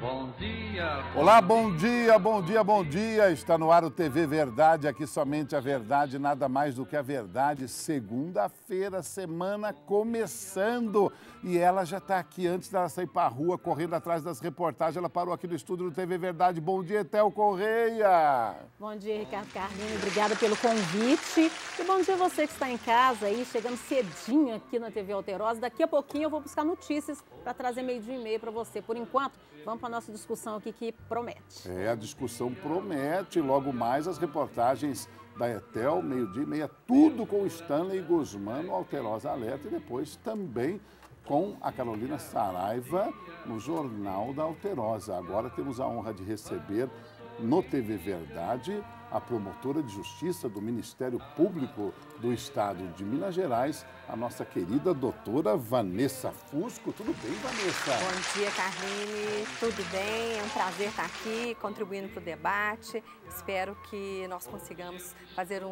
Bom dia. Olá, bom dia, bom dia, bom dia. Está no ar o TV Verdade, aqui somente a verdade, nada mais do que a verdade. Segunda-feira, semana começando. E ela já está aqui antes dela sair para a rua, correndo atrás das reportagens. Ela parou aqui no estúdio do TV Verdade. Bom dia, Etel Correia. Bom dia, Ricardo Carlini. Obrigada pelo convite. E bom dia a você que está em casa aí, chegando cedinho aqui na TV Alterosa. Daqui a pouquinho eu vou buscar notícias para trazer meio-dia e meia para você. Por enquanto, vamos para a nossa discussão aqui que promete. A discussão promete. Logo mais as reportagens da Etel, meio-dia e meia, tudo com o Stanley Guzmán no Alterosa Alerta e depois também com a Carolina Saraiva no Jornal da Alterosa. Agora temos a honra de receber no TV Verdade a promotora de justiça do Ministério Público do Estado de Minas Gerais, a nossa querida doutora Vanessa Fusco. Tudo bem, Vanessa? Bom dia, Carlini. Tudo bem? É um prazer estar aqui, contribuindo para o debate. Espero que nós consigamos fazer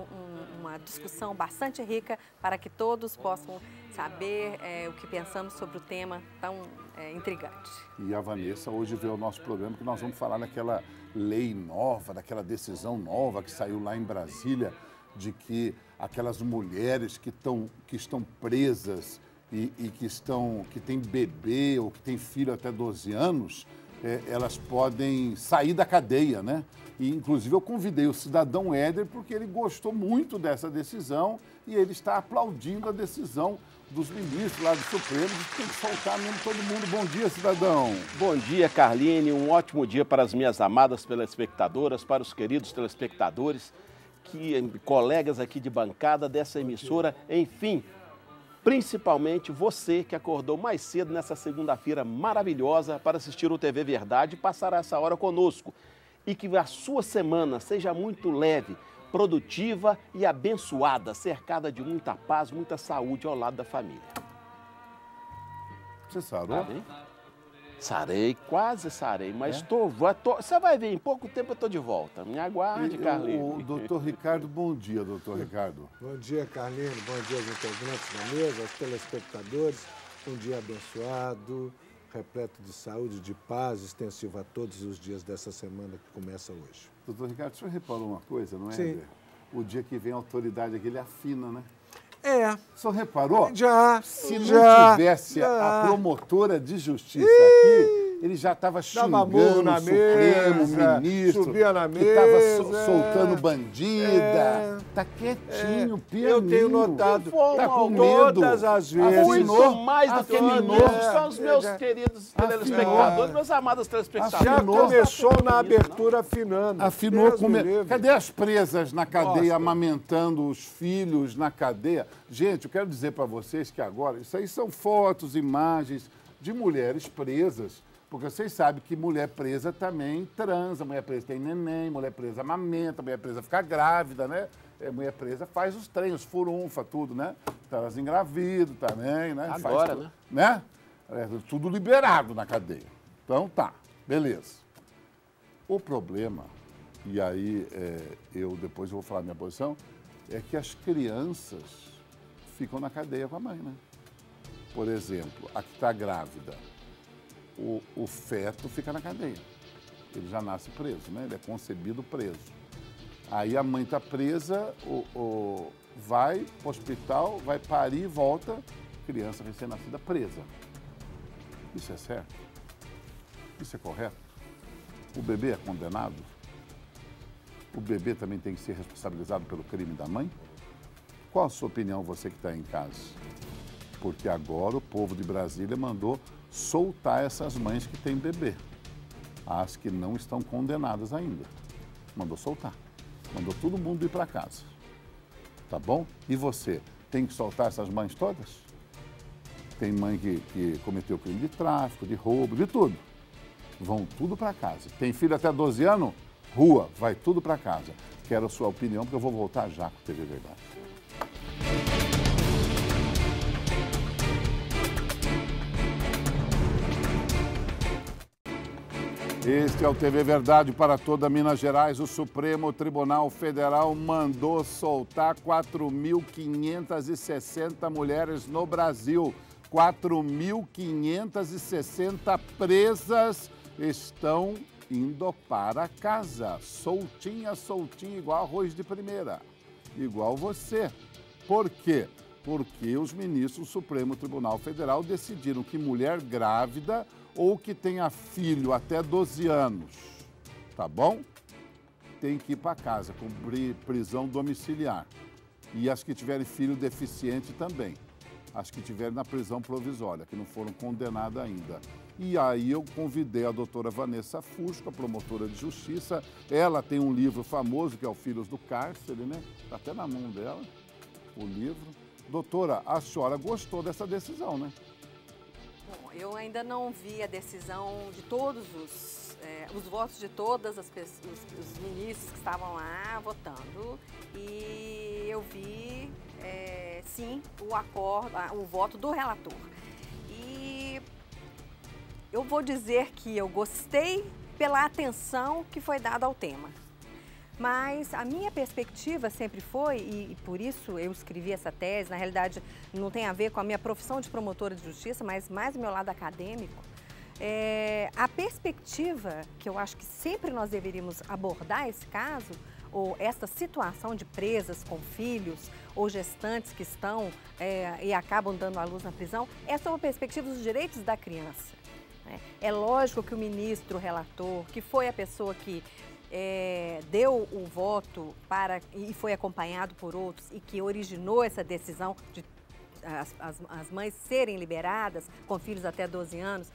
uma discussão bastante rica para que todos possam saber o que pensamos sobre o tema tão intrigante. E a Vanessa hoje veio ao nosso programa que nós vamos falar daquela lei nova, daquela decisão nova que saiu lá em Brasília, de que aquelas mulheres que estão presas e que têm bebê ou que têm filho até 12 anos, elas podem sair da cadeia, né? E, inclusive, eu convidei o cidadão Éder porque ele gostou muito dessa decisão e ele está aplaudindo a decisão dos ministros lá do Supremo de que tem que soltar mesmo todo mundo. Bom dia, cidadão. Bom dia, Carline. Um ótimo dia para as minhas amadas telespectadoras, para os queridos telespectadores, colegas aqui de bancada dessa emissora, enfim, principalmente você que acordou mais cedo nessa segunda-feira maravilhosa para assistir o TV Verdade e passar essa hora conosco. E que a sua semana seja muito leve, produtiva e abençoada, cercada de muita paz, muita saúde ao lado da família. Você sarou? Sarei, quase sarei, mas você vai ver, em pouco tempo eu estou de volta. Me aguarde, Carlinhos. O doutor Ricardo, bom dia, doutor Ricardo. Bom dia, Carlinhos. Bom dia aos integrantes da mesa, aos telespectadores. Um dia abençoado, repleto de saúde, de paz, extensivo a todos os dias dessa semana que começa hoje. Doutor Ricardo, o senhor reparou uma coisa, não é? Sim. O dia que vem a autoridade aqui, ele afina, né? É. O senhor reparou? Já. Se não tivesse a promotora de justiça aqui, ele já estava xingando o Supremo, o ministro, subia na mesa, que estava soltando bandida. Tá quietinho, pianinho. Eu tenho notado. Tá com medo. Todas as vezes. Muito mais do que ministros, são os meus queridos telespectadores, meus amados telespectadores. Já começou na abertura afinando. Afinou com medo. Cadê as presas na cadeia, amamentando os filhos na cadeia? Gente, eu quero dizer para vocês que agora, isso aí são fotos, imagens de mulheres presas. Porque vocês sabem que mulher presa também transa, mulher presa tem neném, mulher presa amamenta, mulher presa fica grávida, né? Mulher presa faz os treinos, furunfa, tudo, né? Então, elas engravidam também, né? Agora, tudo, né? Tudo liberado na cadeia. Então, tá, beleza. O problema, e aí depois eu vou falar a minha posição, é que as crianças ficam na cadeia com a mãe, né? Por exemplo, a que está grávida. O feto fica na cadeia. Ele já nasce preso, né? Ele é concebido preso. Aí a mãe está presa, vai para o hospital, vai parir e volta, criança recém-nascida presa. Isso é certo? Isso é correto? O bebê é condenado? O bebê também tem que ser responsabilizado pelo crime da mãe? Qual a sua opinião, você que está em casa? Porque agora o povo de Brasília mandou soltar essas mães que têm bebê. As que não estão condenadas ainda. Mandou soltar. Mandou todo mundo ir para casa. Tá bom? E você, tem que soltar essas mães todas? Tem mãe que cometeu crime de tráfico, de roubo, de tudo. Vão tudo para casa. Tem filho até 12 anos? Rua, vai tudo para casa. Quero a sua opinião, porque eu vou voltar já com o TV Verdade. Este é o TV Verdade para toda Minas Gerais. O Supremo Tribunal Federal mandou soltar 4.560 mulheres no Brasil. 4.560 presas estão indo para casa, soltinha, soltinha, igual arroz de primeira, igual você. Por quê? Porque os ministros do Supremo Tribunal Federal decidiram que mulher grávida ou que tenha filho até 12 anos, tá bom? Tem que ir para casa, cumprir prisão domiciliar. E as que tiverem filho deficiente também. As que tiverem na prisão provisória, que não foram condenadas ainda. E aí eu convidei a doutora Vanessa Fusco, a promotora de justiça. Ela tem um livro famoso, que é o Filhos do Cárcere, né? Está até na mão dela, o livro. Doutora, a senhora gostou dessa decisão, né? Bom, eu ainda não vi a decisão de todos os votos de todas as pessoas, os ministros que estavam lá votando. E eu vi, sim, o voto do relator. E eu vou dizer que eu gostei pela atenção que foi dada ao tema. Mas a minha perspectiva sempre foi, e por isso eu escrevi essa tese, na realidade não tem a ver com a minha profissão de promotora de justiça, mas mais o meu lado acadêmico, a perspectiva que eu acho que sempre nós deveríamos abordar esse caso, ou esta situação de presas com filhos ou gestantes que estão e acabam dando à luz na prisão, é sobre a perspectiva dos direitos da criança. É lógico que o ministro relator, que foi a pessoa que deu o voto e foi acompanhado por outros e que originou essa decisão de as mães serem liberadas com filhos até 12 anos,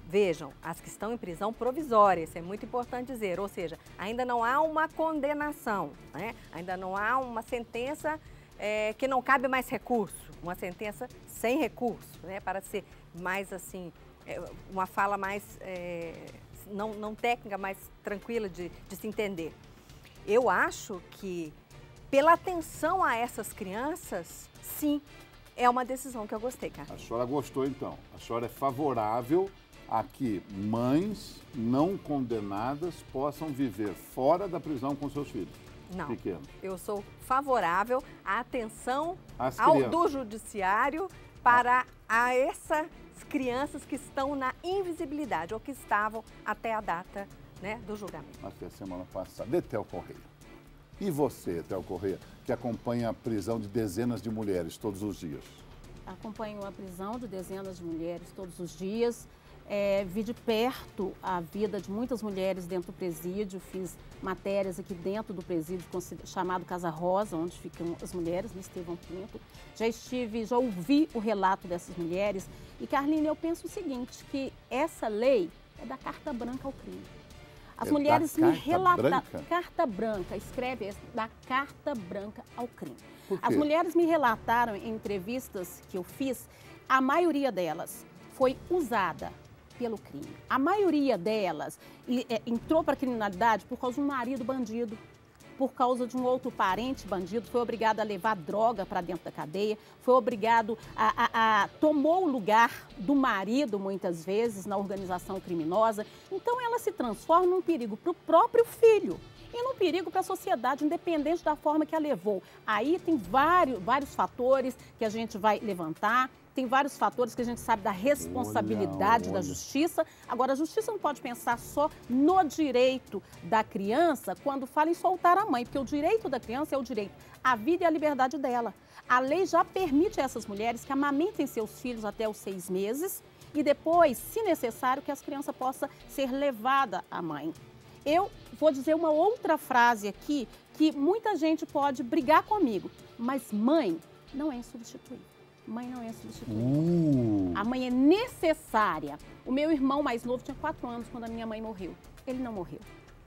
vejam, as que estão em prisão provisória, isso é muito importante dizer, ou seja, ainda não há uma condenação, né? Ainda não há uma sentença que não cabe mais recurso, uma sentença sem recurso, né? Para ser mais assim, uma fala mais, não técnica, mais tranquila de se entender. Eu acho que, pela atenção a essas crianças, sim, é uma decisão que eu gostei, cara. A senhora gostou, então. A senhora é favorável a que mães não condenadas possam viver fora da prisão com seus filhos pequenos. Eu sou favorável à atenção do judiciário para essas crianças que estão na invisibilidade ou que estavam até a data, né, do julgamento. Até a semana passada. Etel Correia. E você, Etel Correia, que acompanha a prisão de dezenas de mulheres todos os dias? Acompanho a prisão de dezenas de mulheres todos os dias. Vi de perto a vida de muitas mulheres dentro do presídio, fiz matérias aqui dentro do presídio chamado Casa Rosa, onde ficam as mulheres, no Estevão Pinto. Já ouvi o relato dessas mulheres. E, Carline, eu penso o seguinte, que essa lei é da carta branca ao crime. As mulheres me relataram... Carta branca, escreve da carta branca ao crime. As mulheres me relataram em entrevistas que eu fiz, a maioria delas foi usada pelo crime. A maioria delas entrou para a criminalidade por causa de um marido bandido, por causa de um outro parente bandido, foi obrigado a levar droga para dentro da cadeia, foi obrigado tomou o lugar do marido, muitas vezes, na organização criminosa. Então, ela se transforma num perigo para o próprio filho e num perigo para a sociedade, independente da forma que a levou. Aí tem vários fatores que a gente vai levantar. Tem vários fatores que a gente sabe da responsabilidade da justiça. Agora, a justiça não pode pensar só no direito da criança quando fala em soltar a mãe, porque o direito da criança é o direito à vida e à liberdade dela. A lei já permite a essas mulheres que amamentem seus filhos até os 6 meses e depois, se necessário, que as crianças possam ser levadas à mãe. Eu vou dizer uma outra frase aqui que muita gente pode brigar comigo, mas mãe não é insubstituível. Mãe não é substituível. A mãe é necessária. O meu irmão mais novo tinha 4 anos quando a minha mãe morreu. Ele não morreu.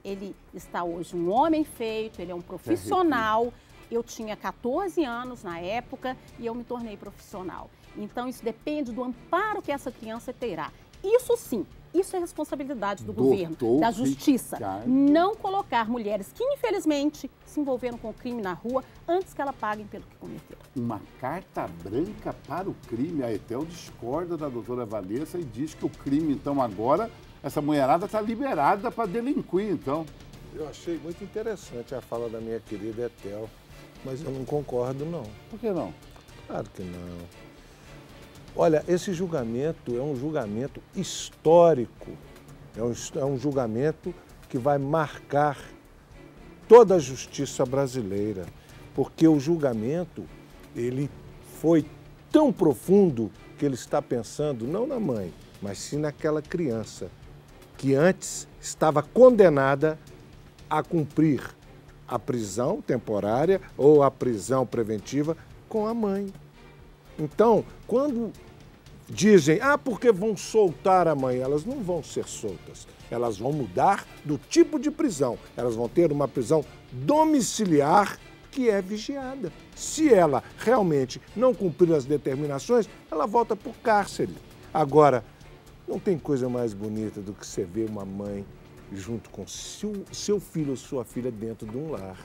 Ele está hoje um homem feito, ele é um profissional. Eu tinha 14 anos na época e eu me tornei profissional. Então, isso depende do amparo que essa criança terá. Isso sim, isso é responsabilidade do governo, da justiça. Não colocar mulheres que, infelizmente, se envolveram com o crime na rua antes que elas paguem pelo que cometeram. Uma carta branca para o crime. A Etel discorda da doutora Vanessa e diz que o crime, então, agora, essa mulherada está liberada para delinquir, então. Eu achei muito interessante a fala da minha querida Etel, mas eu não concordo, não. Por que não? Claro que não. Olha, esse julgamento é um julgamento histórico É um julgamento que vai marcar toda a justiça brasileira, porque o julgamento, ele foi tão profundo que ele está pensando não na mãe, mas sim naquela criança que antes estava condenada a cumprir a prisão temporária ou a prisão preventiva com a mãe. Então, quando dizem, porque vão soltar a mãe, elas não vão ser soltas. Elas vão mudar do tipo de prisão. Elas vão ter uma prisão domiciliar que é vigiada. Se ela realmente não cumprir as determinações, ela volta para o cárcere. Agora, não tem coisa mais bonita do que você ver uma mãe junto com seu filho ou sua filha dentro de um lar.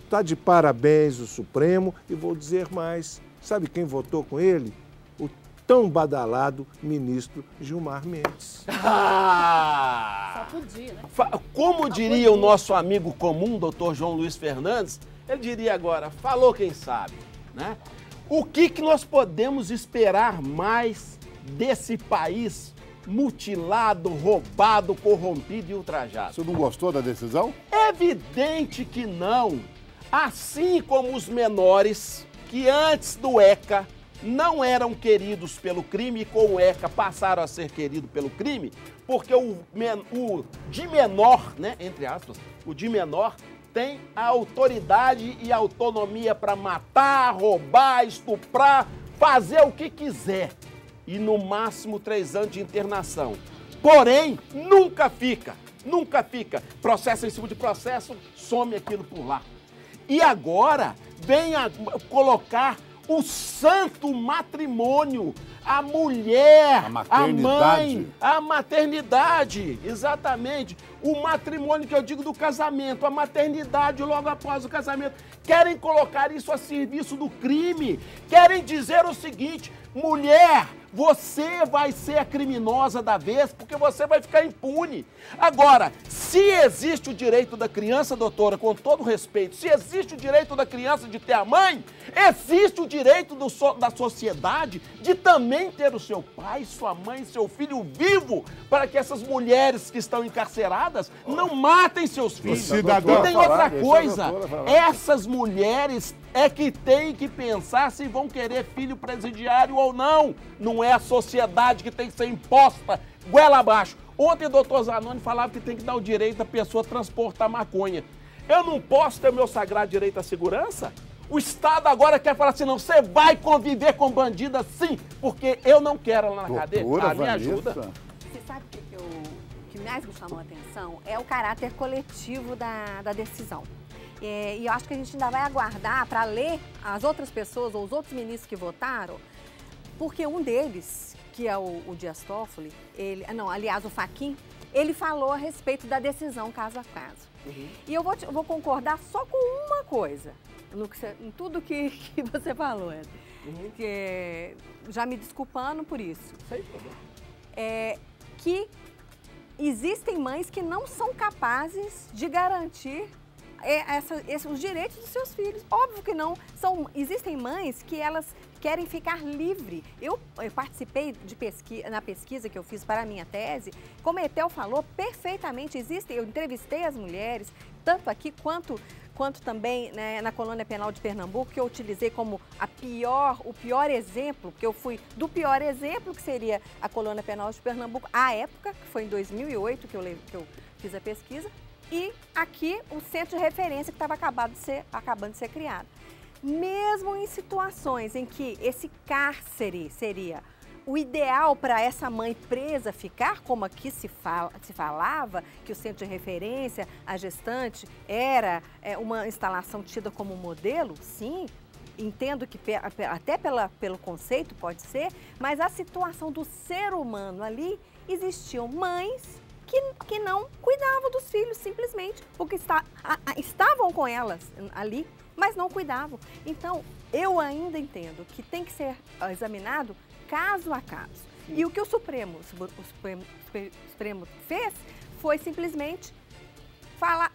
Está de parabéns o Supremo e vou dizer mais. Sabe quem votou com ele? O tão badalado ministro Gilmar Mendes. Só podia, né? Como diria o nosso amigo comum, doutor João Luiz Fernandes, ele diria agora, falou quem sabe, né? O que nós podemos esperar mais desse país mutilado, roubado, corrompido e ultrajado? Você não gostou da decisão? Evidente que não. Assim como os menores que antes do ECA não eram queridos pelo crime e com o ECA passaram a ser queridos pelo crime, porque o de menor, né, entre aspas, o de menor tem a autoridade e a autonomia para matar, roubar, estuprar, fazer o que quiser. E no máximo 3 anos de internação. Porém, nunca fica. Processo em cima de processo, some aquilo por lá. E agora vem a colocar o santo matrimônio, a mulher, a mãe, a maternidade, exatamente. O matrimônio que eu digo do casamento, a maternidade logo após o casamento. Querem colocar isso a serviço do crime. Querem dizer o seguinte, mulher, você vai ser a criminosa da vez porque você vai ficar impune. Agora, se existe o direito da criança, doutora, com todo respeito, se existe o direito da criança de ter a mãe, existe o direito da sociedade de também ter o seu pai, sua mãe, seu filho vivo, para que essas mulheres que estão encarceradas não matem seus filhos. E tem outra coisa, essas mulheres é que têm que pensar se vão querer filho presidiário ou não. Não é a sociedade que tem que ser imposta goela abaixo. Ontem o doutor Zanoni falava que tem que dar o direito da pessoa transportar maconha. Eu não posso ter o meu sagrado direito à segurança? O Estado agora quer falar assim, não, você vai conviver com bandida sim, porque eu não quero ela na cadeia. Me ajuda. Você sabe o que mais me chamou a atenção? É o caráter coletivo da decisão. E eu acho que a gente ainda vai aguardar para ler as outras pessoas ou os outros ministros que votaram, porque um deles, que é o Dias Toffoli, o Fachin, ele falou a respeito da decisão caso a caso. E eu vou concordar só com uma coisa, em tudo que você falou, Ed. Já me desculpando por isso. Que existem mães que não são capazes de garantir os direitos dos seus filhos. Óbvio que não. Existem mães que elas querem ficar livre. Eu participei na pesquisa que eu fiz para a minha tese. Como a Etel falou, perfeitamente eu entrevistei as mulheres, tanto aqui quanto também, né, na colônia penal de Pernambuco, que eu utilizei como o pior exemplo, porque eu fui do pior exemplo, que seria a colônia penal de Pernambuco, à época, que foi em 2008 que eu fiz a pesquisa, e aqui o centro de referência que estava acabando de ser criado. Mesmo em situações em que esse cárcere seria o ideal para essa mãe presa ficar, como aqui se falava, que o centro de referência, a gestante, era uma instalação tida como modelo, sim, entendo que até pelo conceito pode ser, mas a situação do ser humano ali, existiam mães que não cuidavam dos filhos simplesmente, porque estavam com elas ali, mas não cuidavam. Então, eu ainda entendo que tem que ser examinado caso a caso. E o que o Supremo fez foi simplesmente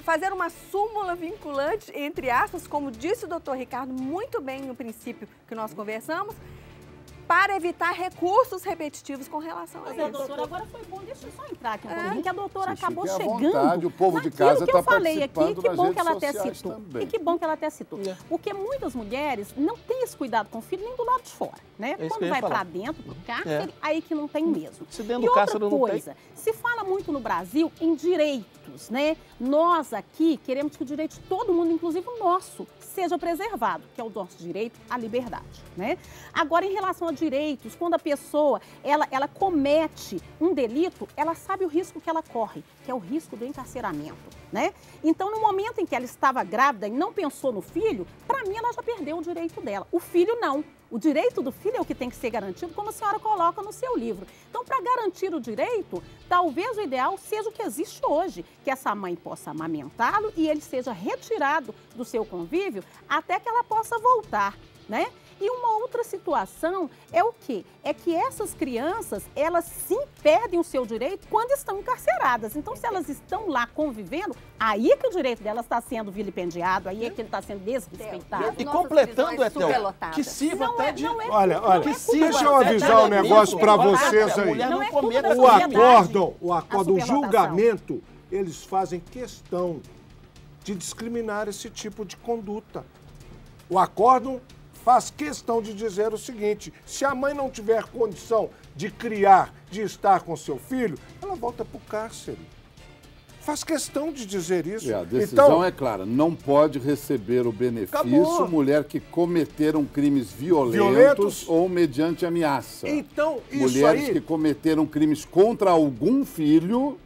fazer uma súmula vinculante, entre aspas, como disse o doutor Ricardo muito bem no princípio que nós conversamos, para evitar recursos repetitivos com relação a Mas, isso. doutora, agora foi bom, deixa eu só entrar aqui um pouquinho, que a doutora acabou fique à chegando vontade, o povo de naquilo casa que eu tá falei aqui, participando que nas bom que ela redes até sociais citou. também. E que bom que ela até citou. Porque muitas mulheres não têm esse cuidado com o filho nem do lado de fora, né? isso que Quando eu ia vai falar. pra dentro do cárcere, aí que não tem mesmo. Se dentro E do outra cárcere não coisa, se fala muito no Brasil em direitos, né? Nós aqui queremos que o direito de todo mundo, inclusive o nosso, seja preservado, que é o nosso direito à liberdade, né? Agora, em relação a direitos, quando a pessoa, ela comete um delito, ela sabe o risco que ela corre, que é o risco do encarceramento, né? Então, no momento em que ela estava grávida e não pensou no filho, para mim, ela já perdeu o direito dela. O filho, não. O direito do filho é o que tem que ser garantido, como a senhora coloca no seu livro. Então, para garantir o direito, talvez o ideal seja o que existe hoje, que essa mãe possa amamentá-lo e ele seja retirado do seu convívio até que ela possa voltar, né? E uma outra situação é o quê? É que essas crianças, elas sim perdem o seu direito quando estão encarceradas. Então, se elas estão lá convivendo, aí é que o direito delas está sendo vilipendiado, aí é que ele está sendo desrespeitado. E Nossas completando, prisões Etel, superlotadas. que sirva Não até é, de... não é, Olha, não é deixa eu culpa avisar um da negócio para sociedade. vocês A aí. mulher Não não é culpa cometa da O sociedade. acórdão, A o superlotação. julgamento, eles fazem questão de discriminar esse tipo de conduta. O acórdão faz questão de dizer o seguinte: se a mãe não tiver condição de criar, de estar com seu filho, ela volta para o cárcere. Faz questão de dizer isso. E a decisão é clara, não pode receber o benefício Acabou. mulher que cometeram crimes violentos Violentos. ou mediante ameaça. Então, isso Mulheres aí... que cometeram crimes contra algum filho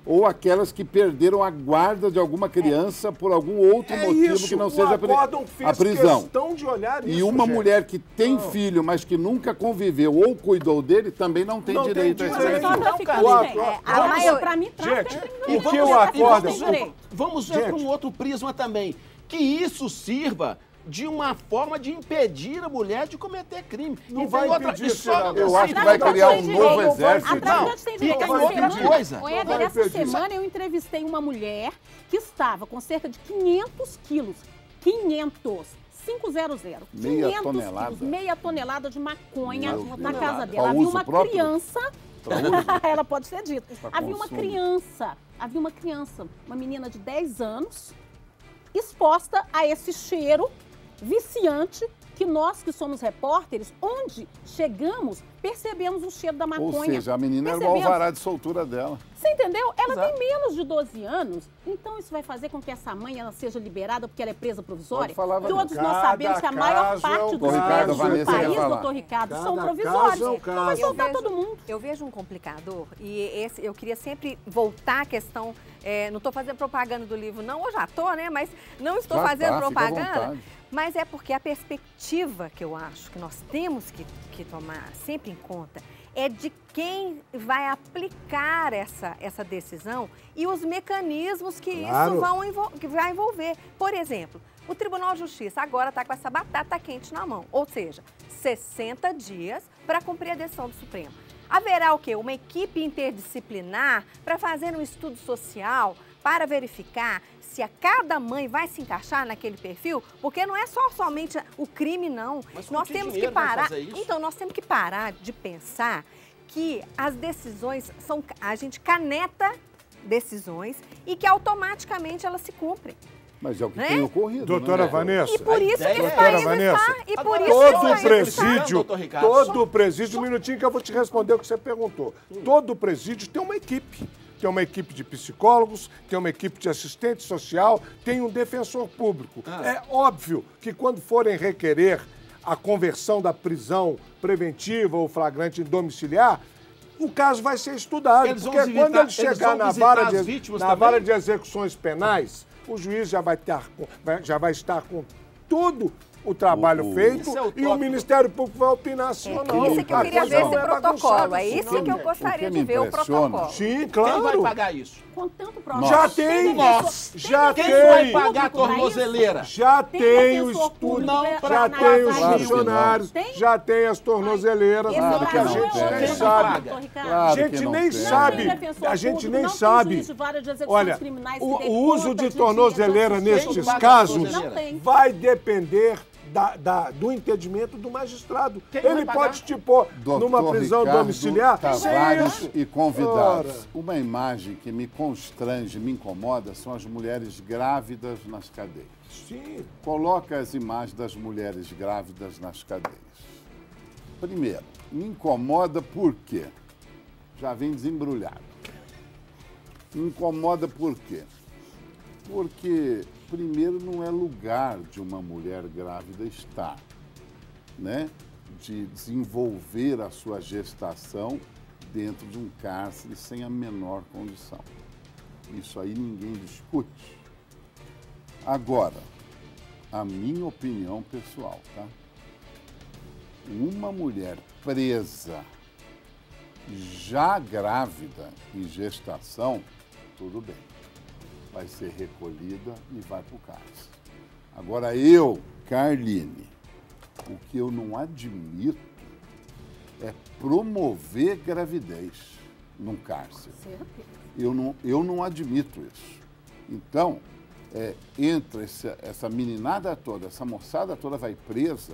ou aquelas que perderam a guarda de alguma criança por algum outro motivo que não seja a prisão. Questão de olhar E isso, uma gente. mulher que tem filho, mas que nunca conviveu ou cuidou dele, também não tem Não tem direito a esse direito. benefício. Só pra ficar O bem, acórdão- a maioria, pra mim, Gente, tem o que o acórdão... Vamos ver para um outro prisma também. Que isso sirva de uma forma de impedir a mulher de cometer crime. Não E tem vai outra- impedir, e só- senador. Eu acho que A vai criar um traficante novo tem direito. exército. A traficante tem Não, direito. e tem Essa outra semana- coisa. Ô, Éder, essa semana eu entrevistei uma mulher que estava com cerca de 500 quilos. 500. 500. Meia 500 tonelada. quilos, meia tonelada de maconha Meu na Deus. casa Pra dela. Havia uso uma próprio? criança. Ela pode ser dita. Pra Havia uma consumo. criança, uma menina de 10 anos, exposta a esse cheiro viciante que nós que somos repórteres, onde chegamos, percebemos o cheiro da Ou maconha. seja, a menina era o Percebemos. alvará de soltura dela. Você entendeu? Ela Exato. tem menos de 12 anos, então isso vai fazer com que essa mãe ela seja liberada porque ela é presa provisória? Pode falar, Todos Vanessa. nós sabemos que a maior Cada caso é parte um dos caso. presos do Vanessa ia país, falar. doutor Ricardo, são Cada provisórios. caso é um Então vai caso. soltar todo mundo. Eu vejo um complicador e eu queria sempre voltar à questão, não estou fazendo propaganda do livro não, eu já estou, né? Mas não estou Já fazendo tá, fica à propaganda. vontade. Mas é porque a perspectiva que eu acho que nós temos que tomar sempre em conta é de quem vai aplicar essa decisão e os mecanismos que Claro. isso que vai envolver. Por exemplo, o Tribunal de Justiça agora está com essa batata quente na mão, ou seja, 60 dias para cumprir a decisão do Supremo. Haverá o quê? Uma equipe interdisciplinar para fazer um estudo social, para verificar se a cada mãe vai se encaixar naquele perfil, porque não é somente o crime, não. Mas com Nós que temos que dinheiro vai parar. fazer isso? Então, nós temos que parar de pensar que as decisões são. A gente caneta decisões e que automaticamente elas se cumprem. Mas é o que Né? tem ocorrido. Doutora né? Vanessa. E por isso que ideia esse é Doutora país Vanessa, está. E por agora, isso que esse Todo país presídio, doutor Ricardo, todo presídio, um minutinho que eu vou te responder o que você perguntou. Todo presídio tem uma equipe. Tem uma equipe de psicólogos, tem uma equipe de assistente social, tem um defensor público. É óbvio que quando forem requerer a conversão da prisão preventiva ou flagrante domiciliar, o caso vai ser estudado. Eles vão Porque visitar- quando ele eles chegar vão na visitar vara, as vítimas na também? vara de execuções penais, o juiz já vai estar com todo o trabalho feito Esse é o e o tópico. Ministério Público vai opinar sim ou não. Isso que eu A queria coisa ver não esse é protocolo. bagunçada É assim, isso não. que eu O gostaria que de me ver, o impressiona- protocolo. Sim, Quem claro. vai pagar isso? Com tanto Já tem. Nós. Já Quem tem. vai pagar a tornozeleira? Já tem o defensor estudo, público Não, pra já analisar tem os isso? Claro que funcionários, Tem? já tem as tornozeleiras, Esse Claro porque que a não gente tem. nem Quem sabe. paga? doutor Ricardo. Claro Gente que não nem tem. sabe, Não tem defensor a gente público, nem não tem sabe. juiz de vara de execuções Olha, criminais que o dê uso conta de de tornozeleira dinheiro, nestes paga a casos tornozeleira? Não tem. vai depender do entendimento do magistrado. Quem Ele vai pode te pôr numa prisão Ricardo domiciliar. Tavares e convidados. Ora. Uma imagem que me constrange, me incomoda, são as mulheres grávidas nas cadeias. Sim. Coloca as imagens das mulheres grávidas nas cadeias. Primeiro, me incomoda por quê? Já vem desembrulhado. Me incomoda por quê? Porque, primeiro, não é lugar de uma mulher grávida estar, né? De desenvolver a sua gestação dentro de um cárcere sem a menor condição. Isso aí ninguém discute. Agora, a minha opinião pessoal, tá? Uma mulher presa, já grávida em gestação, tudo bem. Vai ser recolhida e vai para o cárcere. Agora, eu, Carline, o que eu não admito é promover gravidez num cárcere. Eu não admito isso. Então, entra essa meninada toda, essa moçada toda vai presa,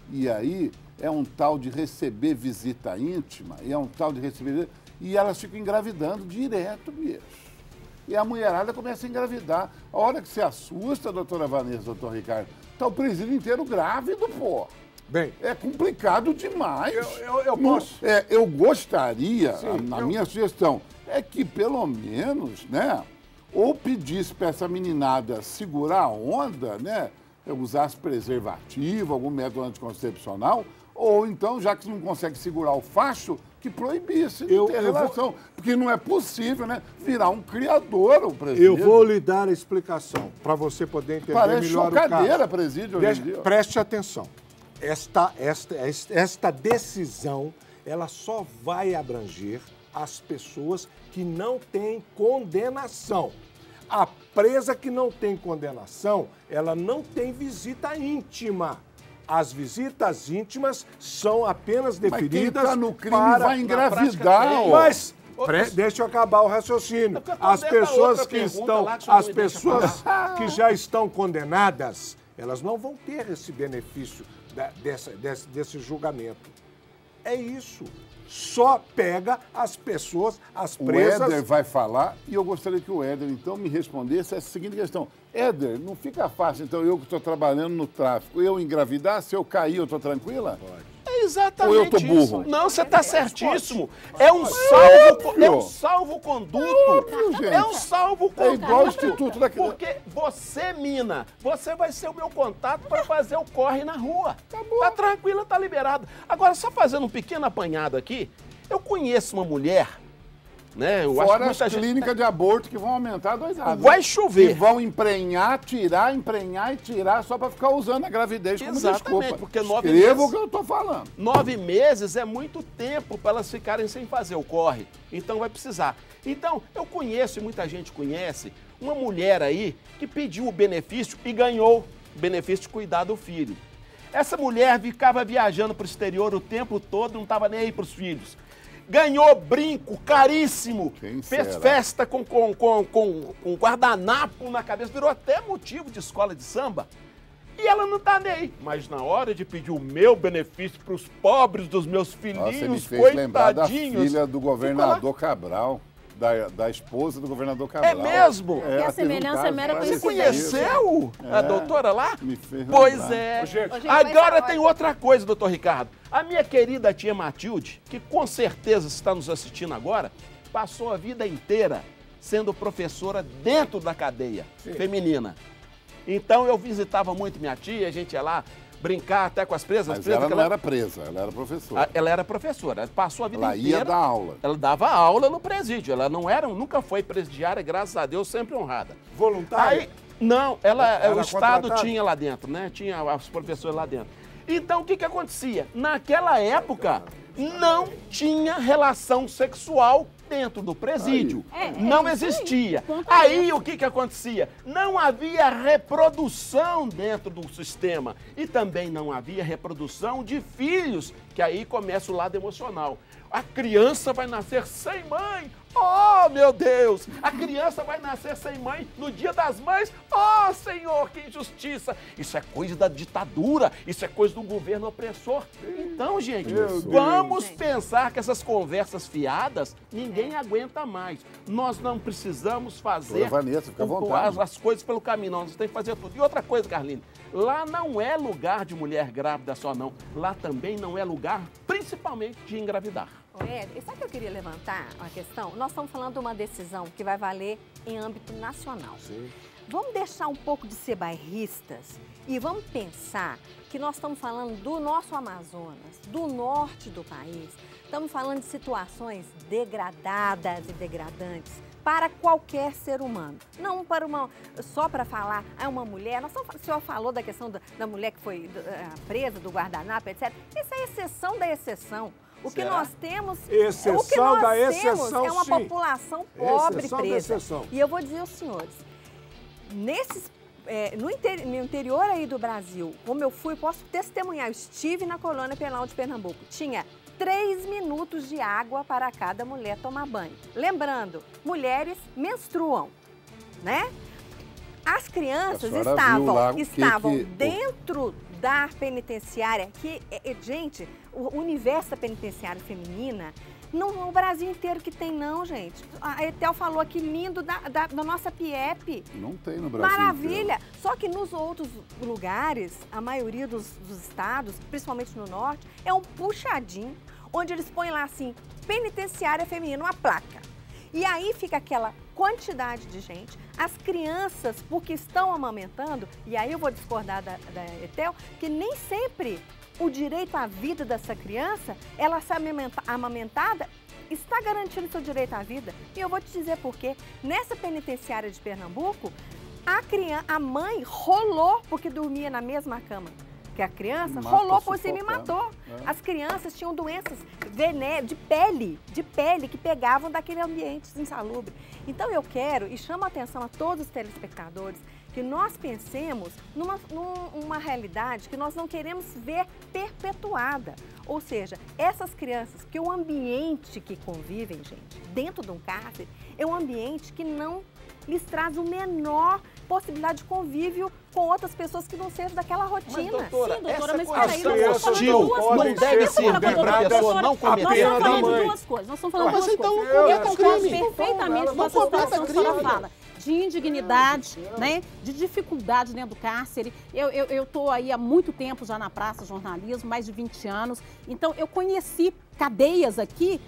e aí é um tal de receber visita íntima, e é um tal de receber... E elas ficam engravidando direto, bicho. E a mulherada começa a engravidar. A hora que se assusta, doutora Vanessa, doutor Ricardo, tá o presídio inteiro grávido, pô. Bem, É complicado demais. eu posso... Eu gostaria, minha sugestão, é que pelo menos, né, ou pedisse para essa meninada segurar a onda, né, usasse preservativo, algum método anticoncepcional, ou então, já que não consegue segurar o facho, que proibisse de ter relação. Porque não é possível, né, virar um criador o presídio. Eu vou lhe dar a explicação, para você poder entender Parece melhor o caso. chocadeira presídio hoje em dia. Preste atenção. Esta decisão, ela só vai abranger as pessoas que não têm condenação. A presa que não tem condenação, ela não tem visita íntima. As visitas íntimas são apenas definidas Mas quem tá no crime para... vai engravidar, ó. Mas deixa eu acabar o raciocínio. As pessoas que estão, as pessoas que já estão condenadas, elas não vão ter esse benefício desse julgamento. É isso. Só pega as pessoas, as presas... O Éder vai falar e eu gostaria que o Éder, então, me respondesse essa seguinte questão. Éder, não fica fácil, então, eu que estou trabalhando no tráfico, eu engravidar, se eu cair, eu estou tranquila? É exatamente Ou eu tô burro? isso. Não, você está certíssimo. É um salvo-conduto. É um salvo-conduto. É igual o Instituto da Criança. Porque você, mina, você vai ser o meu contato para fazer o corre na rua. Tá tranquila, tá liberado. Agora, só fazendo um pequeno apanhado aqui, eu conheço uma mulher, né? Eu Fora acho que as clínicas de aborto que vão aumentar 2 anos. vai chover. Que vão emprenhar e tirar só para ficar usando a gravidez como Exatamente, desculpa. porque 9 Escreva meses... o que eu estou falando. 9 meses é muito tempo para elas ficarem sem fazer o corre. Então vai precisar. Então, eu conheço, e muita gente conhece, uma mulher aí que pediu o benefício e ganhou o benefício de cuidar do filho. Essa mulher ficava viajando para o exterior o tempo todo, não estava nem aí para os filhos. Ganhou brinco caríssimo, Quem fez será? festa com guardanapo na cabeça, virou até motivo de escola de samba. E ela não tá nem aí. Mas na hora de pedir o meu benefício para os pobres dos meus Nossa, você me filhinhos, fez lembrar da coitadinhos. filha do governador Cabral, da esposa do governador Cabral. É mesmo? Porque a semelhança é mera Você coincidência. conheceu a doutora lá? Me fez Pois lembrar. é. Ô, gente, Agora mas- tem outra coisa, doutor Ricardo. A minha querida tia Matilde, que com certeza está nos assistindo agora, passou a vida inteira sendo professora dentro da cadeia feminina. Então eu visitava muito minha tia, a gente ia lá brincar até com as presas. Mas as presas ela que não era presa, ela era professora. Ela era professora, ela passou a vida Ela inteira. ia dar aula. Ela dava aula no presídio, ela nunca foi presidiária, graças a Deus, sempre honrada. Voluntária? Aí, não, Era o Estado contratada? tinha lá dentro, né? Tinha os professores lá dentro. Então, o que acontecia? Naquela época, não tinha relação sexual dentro do presídio. Não isso aí, existia. ponto é Aí, esse. o que acontecia? Não havia reprodução dentro do sistema. E também não havia reprodução de filhos que aí começa o lado emocional. A criança vai nascer sem mãe. Oh, meu Deus! A criança vai nascer sem mãe no Dia das Mães. Oh, Senhor, que injustiça! Isso é coisa da ditadura, isso é coisa do governo opressor. Então, gente, vamos pensar que essas conversas fiadas ninguém aguenta mais. Nós não precisamos fazer Vanessa, fica à vontade. as coisas pelo caminho, não. Nós temos que fazer tudo. E outra coisa, Carline, lá não é lugar de mulher grávida só, não. Lá também não é lugar, principalmente, de engravidar. Sabe o que eu queria levantar uma questão? Nós estamos falando de uma decisão que vai valer em âmbito nacional. Sim. Vamos deixar um pouco de ser bairristas e vamos pensar que nós estamos falando do nosso Amazonas, do norte do país. Estamos falando de situações degradadas e degradantes para qualquer ser humano. Não para só para falar, uma mulher. O senhor falou da questão da mulher que foi presa, do guardanapo, etc. Isso é exceção da exceção. O que nós temos, exceção da exceção, é uma sim. população pobre Exceção presa. da exceção. E eu vou dizer aos senhores, no interior aí do Brasil, como eu fui, posso testemunhar, eu estive na colônia penal de Pernambuco, tinha 3 minutos de água para cada mulher tomar banho. Lembrando, mulheres menstruam, né? As crianças estavam dentro da penitenciária, que, gente, o universo da penitenciária feminina, não é o Brasil inteiro que tem, não, gente. A Etel falou aqui lindo da nossa PIEP. Não tem no Brasil Maravilha! inteiro. Só que nos outros lugares, a maioria dos estados, principalmente no norte, é um puxadinho, onde eles põem lá assim, penitenciária feminina, uma placa. E aí fica aquela quantidade de gente, as crianças, porque estão amamentando, e aí eu vou discordar da Etel, que nem sempre o direito à vida dessa criança, ela ser amamentada, está garantindo seu direito à vida. E eu vou te dizer por quê. Nessa penitenciária de Pernambuco, a mãe rolou porque dormia na mesma cama que a criança, rolou por cima e matou. As crianças tinham doenças de pele que pegavam daquele ambiente insalubre. Então eu quero e chamo a atenção a todos os telespectadores que nós pensemos numa realidade que nós não queremos ver perpetuada. Ou seja, essas crianças, porque o ambiente que convivem, gente, dentro de um cárcere, é um ambiente que não lhes traz o menor possibilidade de convívio com outras pessoas que não sejam daquela rotina. Mas, doutora, sim, doutora, mas essa peraí, coisa hostil não deve ser de outra pessoa não cometer Nós estamos falando crime. de duas coisas. Nós estamos falando Mas de duas então coisas. não Eu cometa concordo crime. perfeitamente com Não essa situação cometa que a senhora crime. fala. De indignidade, né? De dificuldade dentro do cárcere. Eu estou aí há muito tempo já na praça, jornalismo, mais de 20 anos. Então, eu conheci cadeias aqui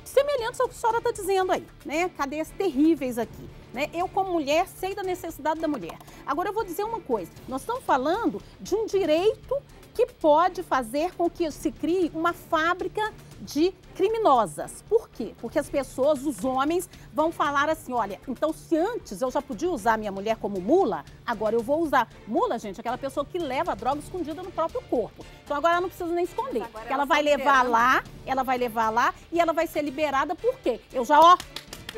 semelhantes ao que a senhora está dizendo aí, né? Cadeias terríveis aqui. Né? Eu, como mulher, sei da necessidade da mulher. Agora, eu vou dizer uma coisa. Nós estamos falando de um direito que pode fazer com que se crie uma fábrica de criminosas. Por quê? Porque as pessoas, os homens, vão falar assim, olha, então se antes eu já podia usar minha mulher como mula, agora eu vou usar. Mula, gente, é aquela pessoa que leva a droga escondida no próprio corpo. Então agora ela não precisa nem esconder. Porque ela vai levar lá, e ela vai ser liberada, por quê? Eu já,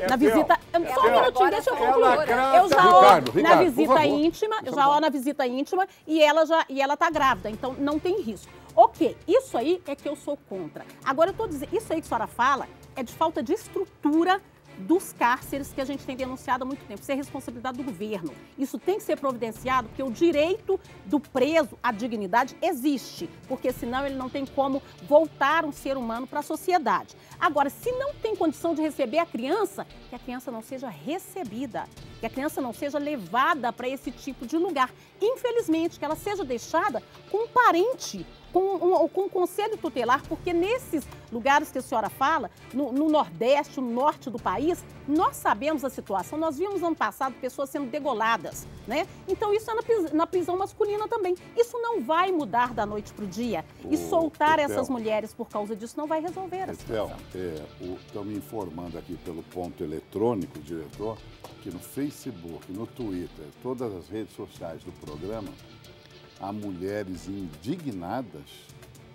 na visita. Só um minutinho, deixa eu concluir. Eu já na visita íntima, na visita íntima e ela tá grávida, então não tem risco. Ok, isso aí é que eu sou contra. Agora eu tô dizendo, isso aí que a senhora fala é de falta de estrutura dos cárceres que a gente tem denunciado há muito tempo. Isso é responsabilidade do governo. Isso tem que ser providenciado porque o direito do preso à dignidade existe, porque senão ele não tem como voltar um ser humano para a sociedade. Agora, se não tem condição de receber a criança, que a criança não seja recebida, que a criança não seja levada para esse tipo de lugar. Infelizmente, que ela seja deixada com um parente, com um conselho tutelar, porque nesses lugares que a senhora fala, no Nordeste, no Norte do país, nós sabemos a situação, nós vimos no ano passado pessoas sendo degoladas, né? Então isso é na prisão masculina também. Isso não vai mudar da noite para o dia. E soltar essas mulheres por causa disso não vai resolver a situação. Estão me informando aqui pelo ponto eletrônico, diretor, que no Facebook, no Twitter, todas as redes sociais do programa, há mulheres indignadas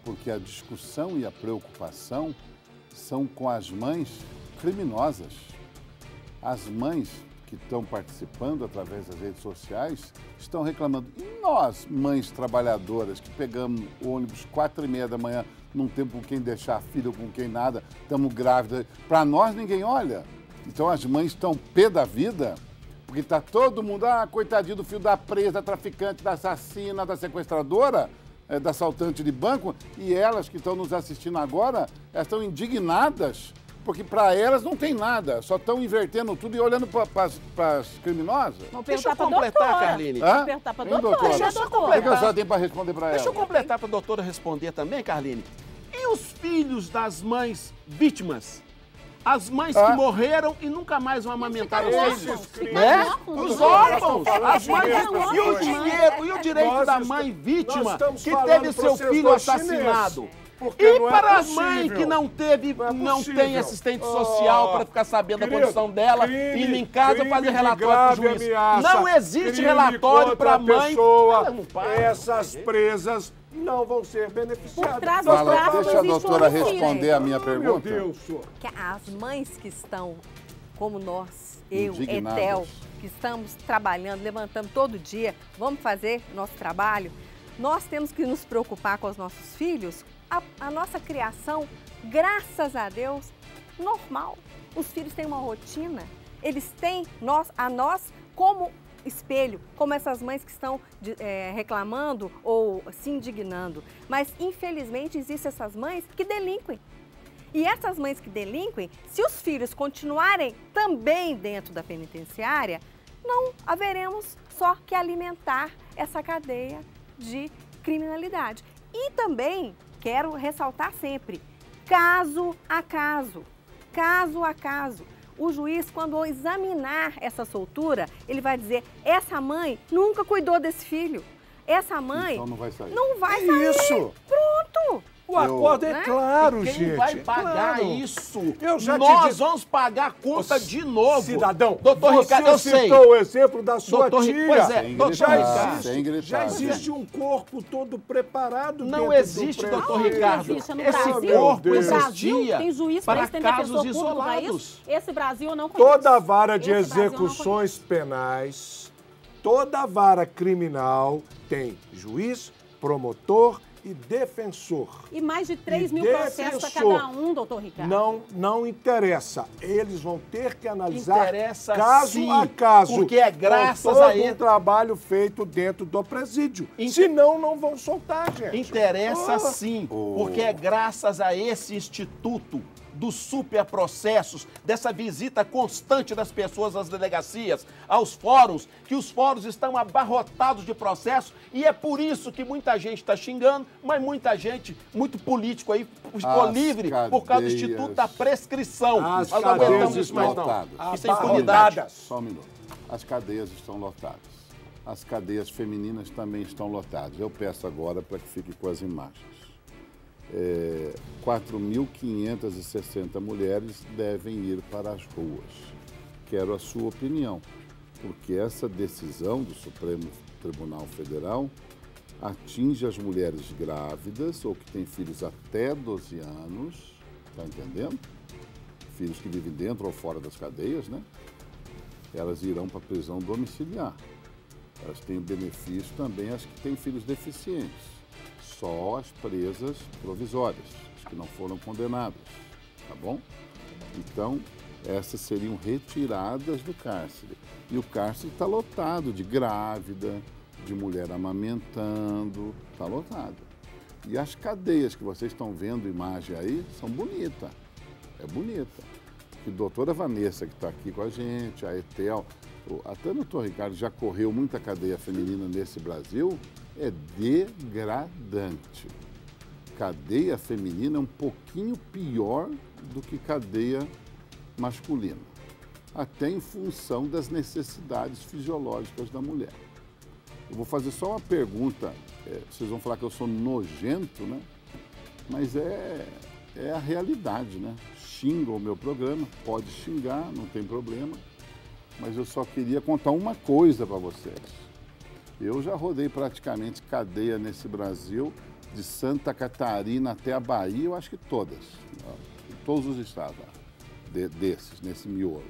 porque a discussão e a preocupação são com as mães criminosas. As mães que estão participando através das redes sociais estão reclamando. E nós, mães trabalhadoras, que pegamos o ônibus 4h30 da manhã não temos com quem deixar filho, com quem nada, estamos grávidas. Para nós, ninguém olha. Então, as mães estão pé da vida, porque está todo mundo, coitadinho do filho da presa, da traficante, da assassina, da sequestradora, da assaltante de banco, e elas que estão nos assistindo agora, elas estão indignadas, porque para elas não tem nada, só estão invertendo tudo e olhando para as criminosas. Deixa eu completar, Carline. Vou perguntar para a doutora. Deixa eu só O que a completar. senhora tem para responder para ela? Deixa eu completar para a doutora responder também, Carline. E os filhos das mães vítimas? As mães que morreram e nunca mais vão amamentar os filhos. Né? Os órfãos, as mães e o dinheiro e o direito da mãe vítima que teve seu filho assassinado. E para a mãe que não tem assistente social para ficar sabendo da condição dela, ir em casa fazer relatório para o juiz. Não existe relatório para a mãe. Essas presas não vão ser beneficiadas. Por trás Fala, dos braços deixa a existe um doutora homicídio. responder a minha Meu pergunta. Deus, senhor. Que as mães que estão, como nós, eu, Indignadas. Etel, que estamos trabalhando, levantando todo dia, vamos fazer nosso trabalho, nós temos que nos preocupar com os nossos filhos. A nossa criação, graças a Deus, normal. Os filhos têm uma rotina, eles têm a nós como espelho, como essas mães que estão reclamando ou se indignando. Mas, infelizmente, existem essas mães que delinquem. E essas mães que delinquem, se os filhos continuarem também dentro da penitenciária, não haveremos só que alimentar essa cadeia de criminalidade. E também quero ressaltar sempre, caso a caso, o juiz, quando examinar essa soltura, ele vai dizer, essa mãe nunca cuidou desse filho. Essa mãe Então não vai sair. não vai sair. Isso. Pronto. O acordo é claro, Quem gente. vai pagar claro. isso? Eu já te Nós disse- vamos pagar a conta de novo. Cidadão, Doutor você Ricardo, eu sei. citou o exemplo da sua Doutor, tia. pois é, Sem doutor gritar, Ricardo. sem gritar. Já existe um corpo todo preparado Não dentro existe, do doutor presídio. Ricardo. Existe no Esse Brasil. corpo No Brasil, existia tem juiz para para isso, tem defensor casos público para isolados. isso. Esse Brasil eu não conheço. Toda vara de Esse Brasil eu não execuções penais, toda vara criminal tem juiz, promotor e defensor. E mais de 3 E mil processos a defensor. cada um, doutor Ricardo. Não interessa. Eles vão ter que analisar Interessa caso sim, a caso. porque é graças com todo a ele- um trabalho feito dentro do presídio. Inter- Senão, não vão soltar, gente. Interessa sim, porque é graças a esse instituto dos superprocessos, dessa visita constante das pessoas às delegacias, aos fóruns, que os fóruns estão abarrotados de processos e é por isso que muita gente está xingando, mas muita gente, muito político aí, ficou As livre por causa do cadeias- Instituto da Prescrição. As Nós não aguentamos cadeias isso mais não. lotadas. Isso é impunidade. Abarrotadas. Só um minuto. As cadeias estão lotadas. As cadeias femininas também estão lotadas. Eu peço agora para que fique com as imagens. 4.560 mulheres devem ir para as ruas. Quero a sua opinião, porque essa decisão do Supremo Tribunal Federal atinge as mulheres grávidas ou que têm filhos até 12 anos, está entendendo? Filhos que vivem dentro ou fora das cadeias, né? Elas irão para a prisão domiciliar. Elas têm o benefício também as que têm filhos deficientes. Só as presas provisórias, as que não foram condenadas, tá bom? Então, essas seriam retiradas do cárcere. E o cárcere está lotado de grávida, de mulher amamentando, está lotado. E as cadeias que vocês estão vendo imagem aí são bonitas, é bonita. E a doutora Vanessa, que está aqui com a gente, a Etel, até o doutor Ricardo já correu muita cadeia feminina nesse Brasil, é degradante. Cadeia feminina é um pouquinho pior do que cadeia masculina, até em função das necessidades fisiológicas da mulher. Eu vou fazer só uma pergunta, vocês vão falar que eu sou nojento, né? Mas é a realidade, né? Xinga o meu programa, pode xingar, não tem problema, mas eu só queria contar uma coisa para vocês. Eu já rodei praticamente cadeia nesse Brasil, de Santa Catarina até a Bahia, eu acho que todas, todos os estados desses, nesse miolo.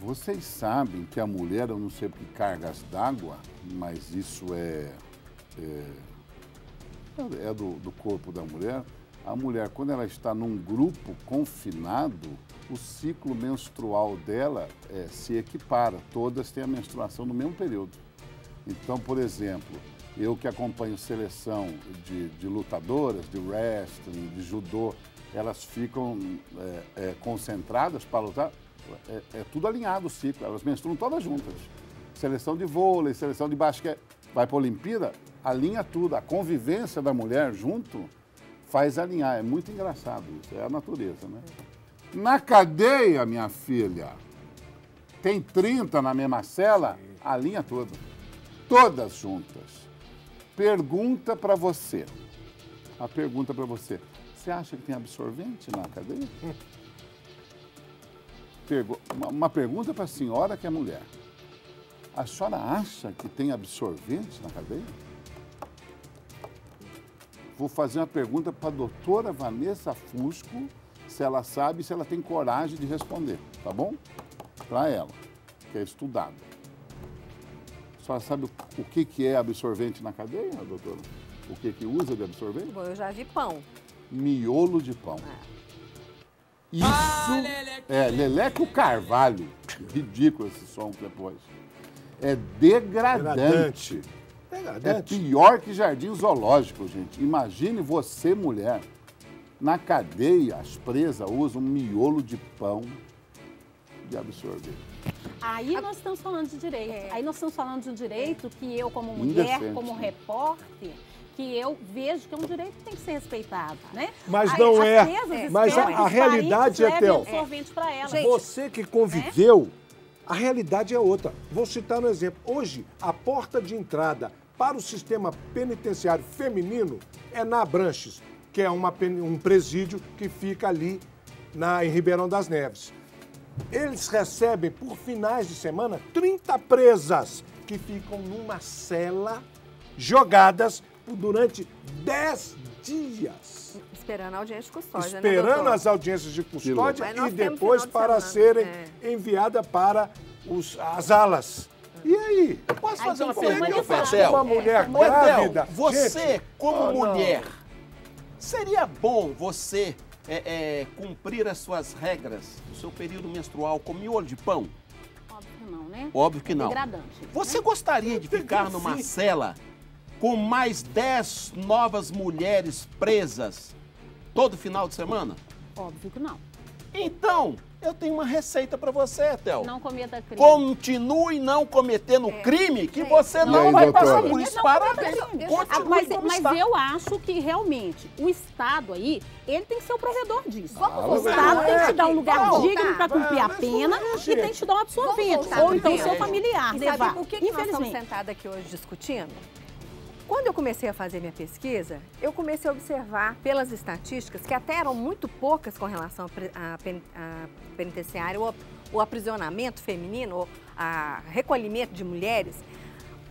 Vocês sabem que a mulher, eu não sei por que cargas d'água, mas isso é do corpo da mulher. A mulher, quando ela está num grupo confinado, o ciclo menstrual dela se equipara. Todas têm a menstruação no mesmo período. Então, por exemplo, eu que acompanho seleção de lutadoras, de wrestling, de judô, elas ficam concentradas para lutar, é tudo alinhado o ciclo, elas menstruam todas juntas. Seleção de vôlei, seleção de basquete, vai para a Olimpíada, alinha tudo. A convivência da mulher junto faz alinhar, é muito engraçado isso, é a natureza, né? Na cadeia, minha filha, tem 30 na mesma cela, alinha tudo. Todas juntas. Pergunta para você. A pergunta para você. Você acha que tem absorvente na cadeia? Uma pergunta para a senhora que é mulher. A senhora acha que tem absorvente na cadeia? Vou fazer uma pergunta para a doutora Vanessa Fusco, se ela sabe, se ela tem coragem de responder, tá bom? Para ela, que é estudada. A senhora sabe o que é absorvente na cadeia, doutora? O que usa de absorvente? Bom, eu já vi pão. Miolo de pão. Isso é Leleco Carvalho. Ridículo esse som depois. É degradante. É pior que jardim zoológico, gente. Imagine você, mulher, na cadeia, as presas usam um miolo de pão de absorvente. Aí nós estamos falando de direito. Aí nós estamos falando de um direito que eu, como mulher, Indecente, como repórter, que eu vejo que é um direito que tem que ser respeitado, né? Mas não é. Mas esperam que a os realidade, parentes levem Etel, absorvente para elas. você que conviveu, a realidade é outra. Vou citar um exemplo. Hoje, a porta de entrada para o sistema penitenciário feminino é na Abranches, que é um presídio que fica ali em Ribeirão das Neves. Eles recebem, por finais de semana, 30 presas que ficam numa cela, jogadas durante 10 dias. Esperando a audiência de custódia, Esperando né, as audiências de custódia Mas nós e temos depois final de para semana. serem enviadas para as alas. E aí? Eu posso fazer uma tem que ser pergunta, humanizado. Fetel? Uma mulher Etel, grávida. você, Gente, como não. mulher, seria bom você cumprir as suas regras do seu período menstrual com miolo de pão? Óbvio que não, né? Óbvio que não. Degradante. Você gostaria de ficar numa cela com mais 10 novas mulheres presas todo final de semana? Óbvio que não. Então, eu tenho uma receita para você, Etel. Não cometa crime. Continue não cometendo crime, que você não aí, vai doutora? passar por isso. Parabéns. Mas, Continue como mas está. eu acho que realmente o Estado aí, ele tem que ser o provedor disso. Vamos O Estado tem que te dar um lugar Vamos digno voltar. para cumprir a pena e tem que te dar um absorvente. voltar Ou pro então tema. seu familiar E levar. sabe por que nós estamos Infelizmente. sentados aqui hoje discutindo? Quando eu comecei a fazer minha pesquisa, eu comecei a observar pelas estatísticas, que até eram muito poucas com relação à penitenciária, o aprisionamento feminino, ou a recolhimento de mulheres,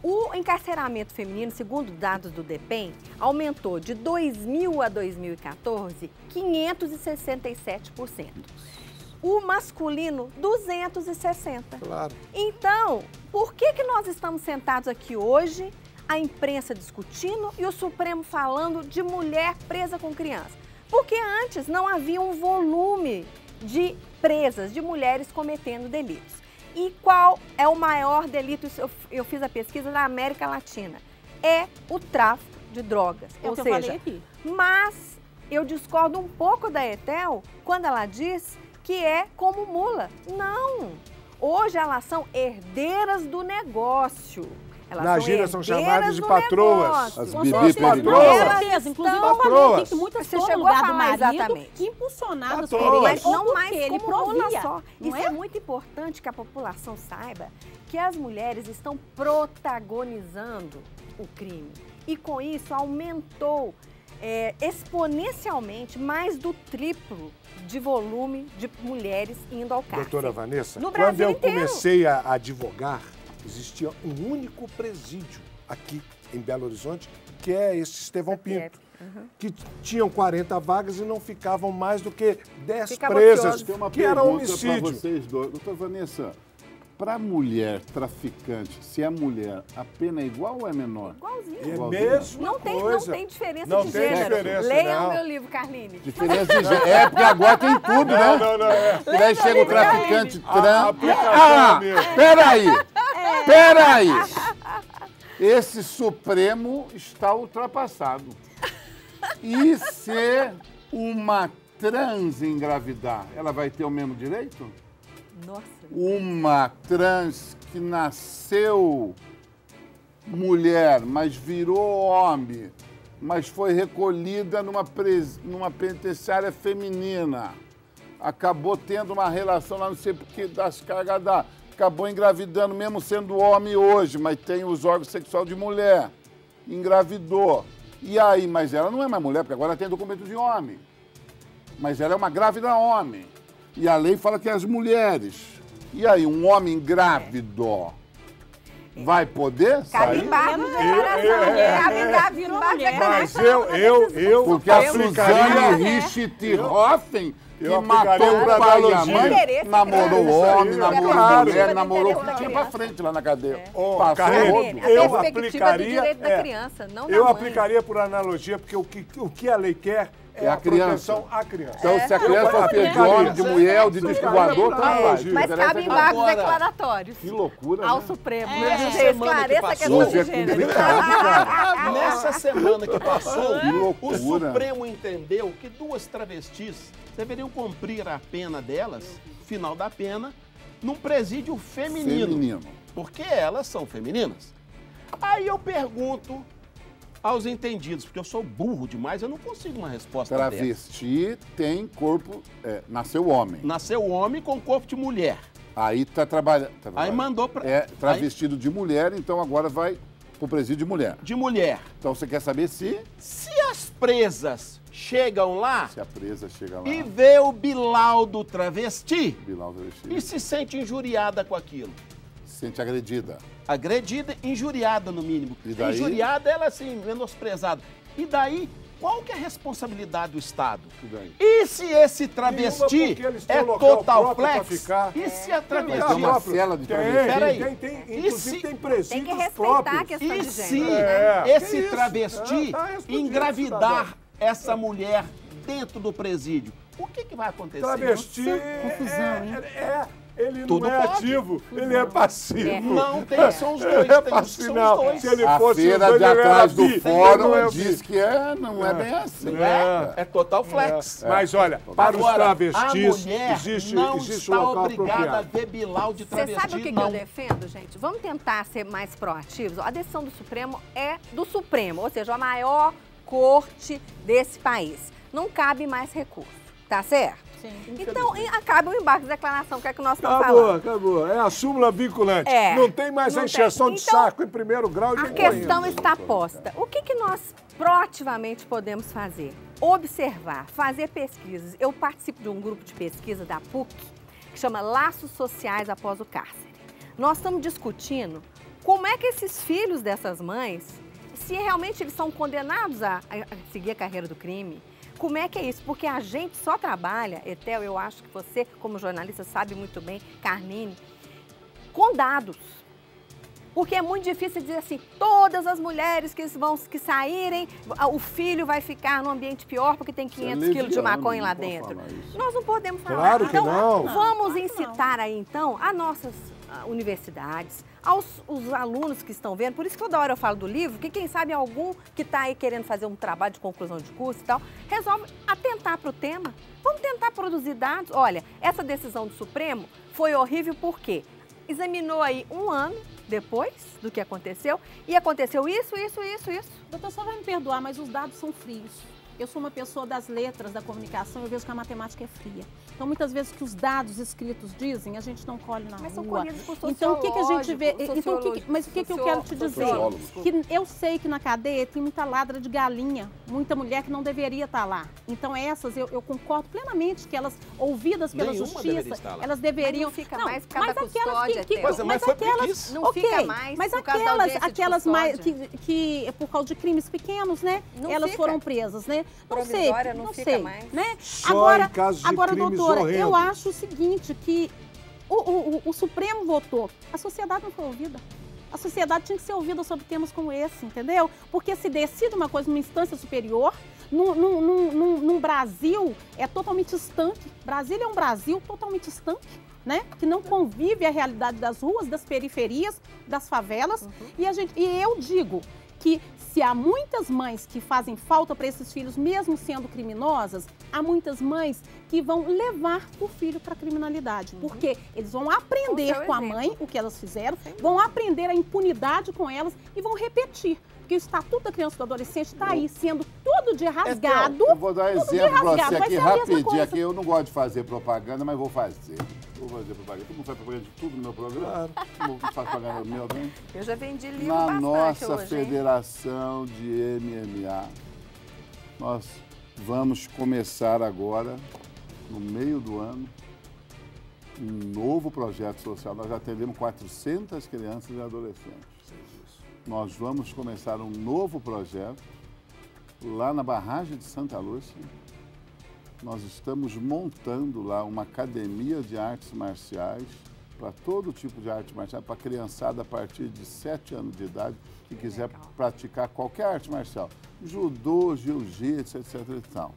o encarceramento feminino, segundo dados do DEPEN, aumentou de 2000 a 2014, 567%. O masculino, 260%. Claro. Então, por que nós estamos sentados aqui hoje, a imprensa discutindo e o Supremo falando de mulher presa com criança? Porque antes não havia um volume de presas, de mulheres cometendo delitos. E qual é o maior delito? Eu fiz a pesquisa na América Latina. É o tráfico de drogas. É o que eu falei aqui. Mas eu discordo um pouco da Etel quando ela diz que é como mula. Não! Hoje elas são herdeiras do negócio. Elas Na gíria são herdeiras chamadas de do patroas. negócio. As Com bebê certeza, perigosas. com certeza. Inclusive, eu falei Patroas. aqui que muitas Você foram no chegou a lugar do falar marido, exatamente. impulsionadas Patroas. por ele, Mas ou não porque mais ele como mula provia. só. Não Isso é muito importante que a população saiba que as mulheres estão protagonizando o crime. E com isso aumentou exponencialmente mais do triplo de volume de mulheres indo ao cárcere. Doutora Vanessa, No quando Brasil eu inteiro. comecei a advogar, existia um único presídio aqui em Belo Horizonte, que é esse Estevão Pinto, que tinham 40 vagas e não ficavam mais do que 10 Ficava presas, ocioso. Tem uma que era pergunta para homicídio. vocês dois. Doutora Vanessa, para mulher traficante, se é mulher, a pena é igual ou é menor? Igualzinho. É mesmo Não tem diferença Não de tem gênero. diferença, Leia não. o meu livro, Carline. Diferença de gênero. É, porque agora tem tudo, né? Não. E daí chega o traficante A trans. aplicação mesmo. Peraí. Esse Supremo está ultrapassado. E se uma trans engravidar, ela vai ter o mesmo direito? Nossa. Uma trans que nasceu mulher, mas virou homem, mas foi recolhida numa penitenciária feminina, acabou tendo uma relação lá, não sei porque, das cargas da... Acabou engravidando, mesmo sendo homem hoje, mas tem os órgãos sexuais de mulher. Engravidou. E aí, mas ela não é mais mulher, porque agora ela tem documento de homem. Mas ela é uma grávida homem. E a lei fala que é as mulheres. E aí, um homem grávido vai poder sair? Carimbado de declaração. Mas eu Porque a aplicaria... Suzane Richthofen, que eu matou aplicaria o por pai e a analogia. mãe, namorou homem, namorou claro. mulher, namorou o que tinha pra frente lá na cadeia. Passou Carlinhos, todo. A eu perspectiva do aplicaria... direito da criança, não da Eu mãe. aplicaria por analogia, porque o que a lei quer é a a criança. proteção à criança. Então, se a criança for filha de homem, de mulher ou de disco voador, tá lá. Mas cabe embargos Agora- declaratórios Que loucura, ao né? Supremo. Essa Dizer, semana que esclareça a passou, questão Hoje é de gênero. complicado, cara. Nessa semana que passou, Que loucura. o Supremo entendeu que 2 travestis deveriam cumprir a pena delas, final da pena, num presídio feminino. Porque elas são femininas. Aí eu pergunto aos entendidos, porque eu sou burro demais, eu não consigo uma resposta dessa. Travesti tem corpo, nasceu homem. Nasceu homem com corpo de mulher. Aí tá trabalhando. Aí mandou pra... É travestido de mulher, então agora vai pro presídio de mulher. De mulher. Então você quer saber se as presas chegam lá a presa chega lá. e vê o Bilal do travesti Bilal travesti. e se sente injuriada com aquilo. Se sente agredida. Agredida, injuriada no mínimo. E daí? Injuriada, ela assim, menosprezada. E daí, qual que é a responsabilidade do Estado? E daí? E se esse Nenhuma, travesti porque eles têm é um local total próprio pra flex? ficar. E se a Mas tem travesti... uma cela de travesti. Peraí. Inclusive E se- tem Tem presídios que respeitar próprios. a questão E de se gênero. né? esse que isso? travesti Tá respondido, engravidar cidadão. essa mulher dentro do presídio? O que vai acontecer? Travesti confusão, hein? ele Tudo não é pode. ativo, ele é passivo. Não, tem que ser os dois. Ele é Tem que ser passivo, os não. dois. Se ele A fosse os feira dois, de ele era atrás do bi. Ele não fórum é diz que não é bem assim. É total flex. Mas olha, para os Agora, travestis, a mulher existe não um está local obrigada a apropriado. ver Bilal de Você travesti, sabe o que não. eu defendo, gente? Vamos tentar ser mais proativos. A decisão do Supremo é do Supremo, ou seja, a maior corte desse país. Não cabe mais recurso, tá certo? Sim. Então, acaba o embarque de declaração, que é que nós estamos Acabou, falando. acabou. É a súmula vinculante. É. Não tem mais Não a encheção tem. de Então, saco em primeiro grau e A nem questão correndo. está posta. O que nós proativamente podemos fazer? Observar, fazer pesquisas. Eu participo de um grupo de pesquisa da PUC, que chama Laços Sociais Após o Cárcere. Nós estamos discutindo como é que esses filhos dessas mães, se realmente eles são condenados a seguir a carreira do crime, como é que é isso? Porque a gente só trabalha, Etel, eu acho que você, como jornalista, sabe muito bem, Carline, com dados. Porque é muito difícil dizer assim, todas as mulheres que saírem, o filho vai ficar num ambiente pior porque tem 500 quilos de maconha lá dentro. Nós não podemos falar. Claro que então, não. Vamos incitar aí, então, as nossas universidades, os alunos que estão vendo, por isso que toda hora eu falo do livro, que quem sabe algum que está aí querendo fazer um trabalho de conclusão de curso e tal, resolve atentar para o tema. Vamos tentar produzir dados. Olha, essa decisão do Supremo foi horrível porque examinou aí um ano depois do que aconteceu e aconteceu isso. Doutor, só vai me perdoar, mas os dados são frios. Eu sou uma pessoa das letras, da comunicação, eu vejo que a matemática é fria. Então, muitas vezes, que os dados escritos dizem, a gente não colhe na Mas são rua. colhidos por Então, o que a gente vê... sociólogos, Então, mas o que eu quero te dizer? sociólogos. Que eu sei que na cadeia tem muita ladra de galinha, muita mulher que não deveria estar lá. Então, essas, eu concordo plenamente que elas, ouvidas pela Nenhuma deveria justiça, estar lá. elas deveriam... Mas não fica mais por causa da aquelas custódia, que, Théo. Mas foi porque aquelas, quis. Não ok, fica mais mas por causa da audiência de aquelas mais custódia. que por causa de crimes pequenos, né? Não Elas fica. foram presas, né? Não sei, Provisória não não fica sei, mais. né? Só em casos de crimes doutora, eu horrendos. acho o seguinte, que o Supremo votou, a sociedade não foi ouvida. A sociedade tinha que ser ouvida sobre temas como esse, entendeu? Porque se decide uma coisa numa instância superior, num Brasil totalmente estanque. Brasília é um Brasil totalmente estanque, né? Que não convive a realidade das ruas, das periferias, das favelas. E eu digo que se há muitas mães que fazem falta para esses filhos, mesmo sendo criminosas, há muitas mães que vão levar o filho para a criminalidade. Porque eles vão aprender com a mãe o que elas fizeram, vão aprender a impunidade com elas e vão repetir. Porque o Estatuto da Criança e do Adolescente está aí sendo todo dia rasgado. Eu vou dar um exemplo para você aqui rapidinho. Aqui eu não gosto de fazer propaganda, mas vou fazer. Vou fazer propaganda. Todo mundo faz propaganda de tudo no meu programa? Todo mundo faz propaganda no meu também? Eu já vendi livro Na bastante nossa hoje, federação de MMA, nós vamos começar agora, no meio do ano, um novo projeto social. Nós já atendemos 400 crianças e adolescentes. Nós vamos começar um novo projeto lá na barragem de Santa Lúcia. Nós estamos montando lá uma academia de artes marciais para todo tipo de arte marcial, para criançada a partir de 7 anos de idade que quiser praticar qualquer arte marcial. Judô, jiu-jitsu, etc. e tal.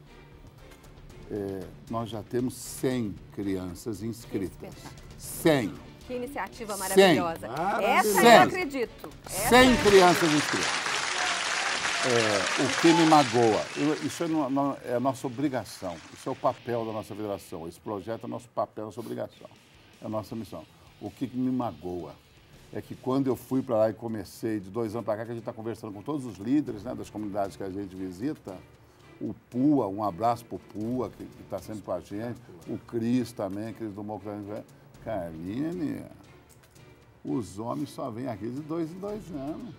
Nós já temos 100 crianças inscritas. 100. Que iniciativa maravilhosa. Essa 100. eu acredito. 100 crianças inscritas. O que me magoa, isso é a nossa obrigação, isso é o papel da nossa federação, esse projeto é nosso papel, nossa obrigação, é a nossa missão. O que me magoa é que quando eu fui para lá e comecei, de 2 anos para cá, que a gente está conversando com todos os líderes, né, das comunidades que a gente visita, o Pua, um abraço para o Pua, que está sempre com a gente, o Cris também, Cris do Moco, Carline, os homens só vêm aqui de 2 em 2 anos.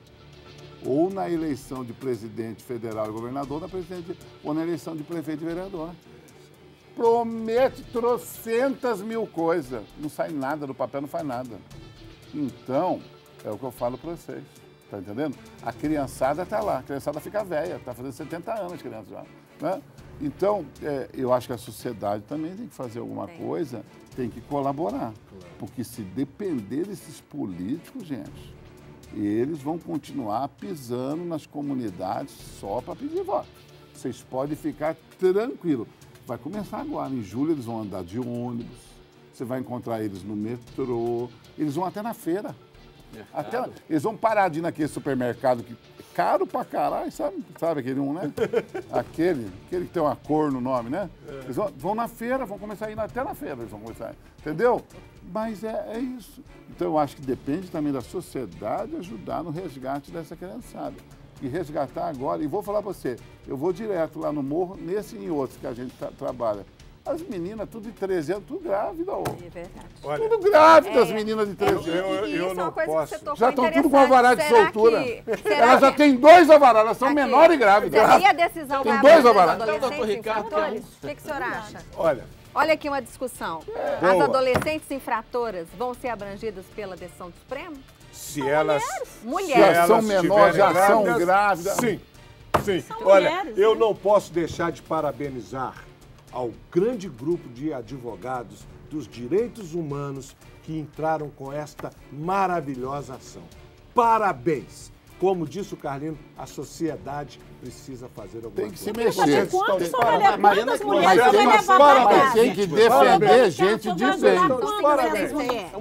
Ou na eleição de presidente federal e governador, ou na eleição de prefeito e vereador. Promete trocentas mil coisas, não sai nada do papel, não faz nada. Então, é o que eu falo para vocês, tá entendendo? A criançada está lá, a criançada fica velha, está fazendo 70 anos a criança já, né? Então, eu acho que a sociedade também tem que fazer alguma coisa, tem que colaborar. Porque se depender desses políticos, gente, eles vão continuar pisando nas comunidades só para pedir voto. Vocês podem ficar tranquilos. Vai começar agora. Em julho eles vão andar de ônibus, você vai encontrar eles no metrô, eles vão até na feira. Eles vão parar de ir naquele supermercado que é caro pra caralho, sabe aquele um, né? Aquele que tem uma cor no nome, né? Eles vão na feira, vão começar a ir até na feira, eles vão começar, entendeu? Mas é isso. Então eu acho que depende também da sociedade ajudar no resgate dessa criançada. E resgatar agora, e vou falar pra você, eu vou direto lá no morro, nesse e em outros que a gente trabalha. As meninas, tudo de 13 anos, tudo grávida. É verdade. Olha, tudo grávida, as meninas de 13 anos. Eu não posso. Já estão tudo com alvará de soltura. Será Elas já têm 2 alvarás, elas são Aqui, menores e grávidas. E a decisão Tem vai 2 abranger alvarás. os adolescentes Doutor Ricardo, infratores? O que o senhor acha? Olha, aqui uma discussão. As Boa. adolescentes infratoras vão ser abrangidas pela decisão do Supremo? se elas... Mulheres. Já são menores, já são grávidas. Sim, sim. São Olha, mulheres, eu né? não posso deixar de parabenizar ao grande grupo de advogados dos direitos humanos que entraram com esta maravilhosa ação. Parabéns! Como disse o Carlino, a sociedade precisa fazer alguma Tem que se coisa. mexer. Quantas Tem- mulheres Mas você vai levar parabéns. pra Mas tem que defender gente de bem.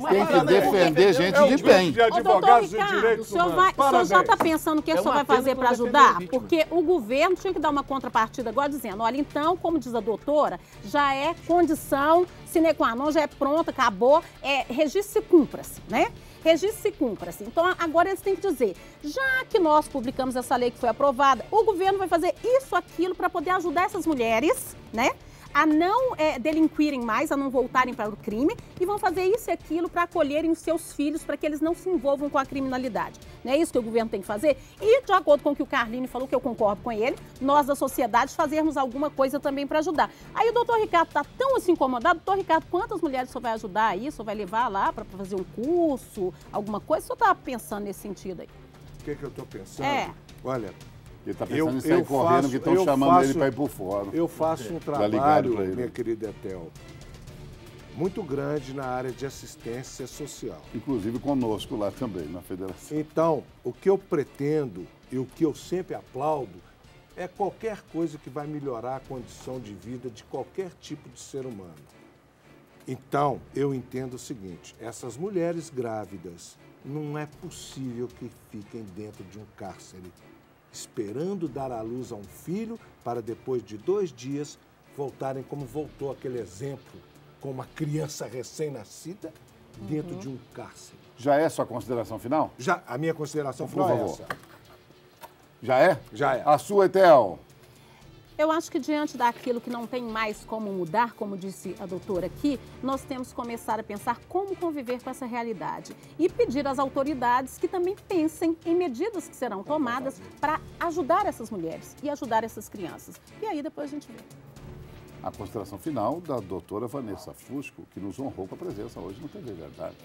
Tem que defender gente de bem. De advogados e Ricardo, o direitos senhor, humanos. o senhor já está Parabéns. pensando o que o senhor uma vai pena fazer que para não defendeu ajudar? a vítima. Porque o governo tinha que dar uma contrapartida agora dizendo, olha, então, como diz a doutora, já é condição sine qua non, já é pronta, acabou, registro-se cumpra-se, né? Registro-se cumpra-se. Então, agora eles têm que dizer, já que nós publicamos essa lei que foi aprovada, o governo vai fazer isso, aquilo, para poder ajudar essas mulheres, né? A não delinquirem mais, a não voltarem para o crime e vão fazer isso e aquilo para acolherem os seus filhos, para que eles não se envolvam com a criminalidade. Não é isso que o governo tem que fazer? E, de acordo com o que o Carlini falou, que eu concordo com ele, nós da sociedade fazermos alguma coisa também para ajudar. Aí o doutor Ricardo está tão assim incomodado. Doutor Ricardo, quantas mulheres o senhor vai ajudar aí? O senhor vai levar lá para fazer um curso, alguma coisa? O senhor está pensando nesse sentido aí? O que eu estou pensando? Olha, Ele está pensando em sair correndo, que estão chamando ele para ir por fora. eu faço um ligado trabalho, pra ele. minha querida Etel, muito grande na área de assistência social. Inclusive conosco lá também, na federação. Então, o que eu pretendo e o que eu sempre aplaudo é qualquer coisa que vai melhorar a condição de vida de qualquer tipo de ser humano. Então, eu entendo o seguinte, essas mulheres grávidas, não é possível que fiquem dentro de um cárcere, esperando dar à luz a um filho, para depois de 2 dias voltarem como voltou aquele exemplo, com uma criança recém-nascida dentro de um cárcere. Já é sua consideração final? Já, a minha consideração final é essa. Já é? Já é. A sua, Etel? Eu acho que diante daquilo que não tem mais como mudar, como disse a doutora aqui, nós temos que começar a pensar como conviver com essa realidade e pedir às autoridades que também pensem em medidas que serão tomadas para ajudar essas mulheres e ajudar essas crianças. E aí depois a gente vê. A consideração final da doutora Vanessa Fusco, que nos honrou com a presença hoje no TV Verdade.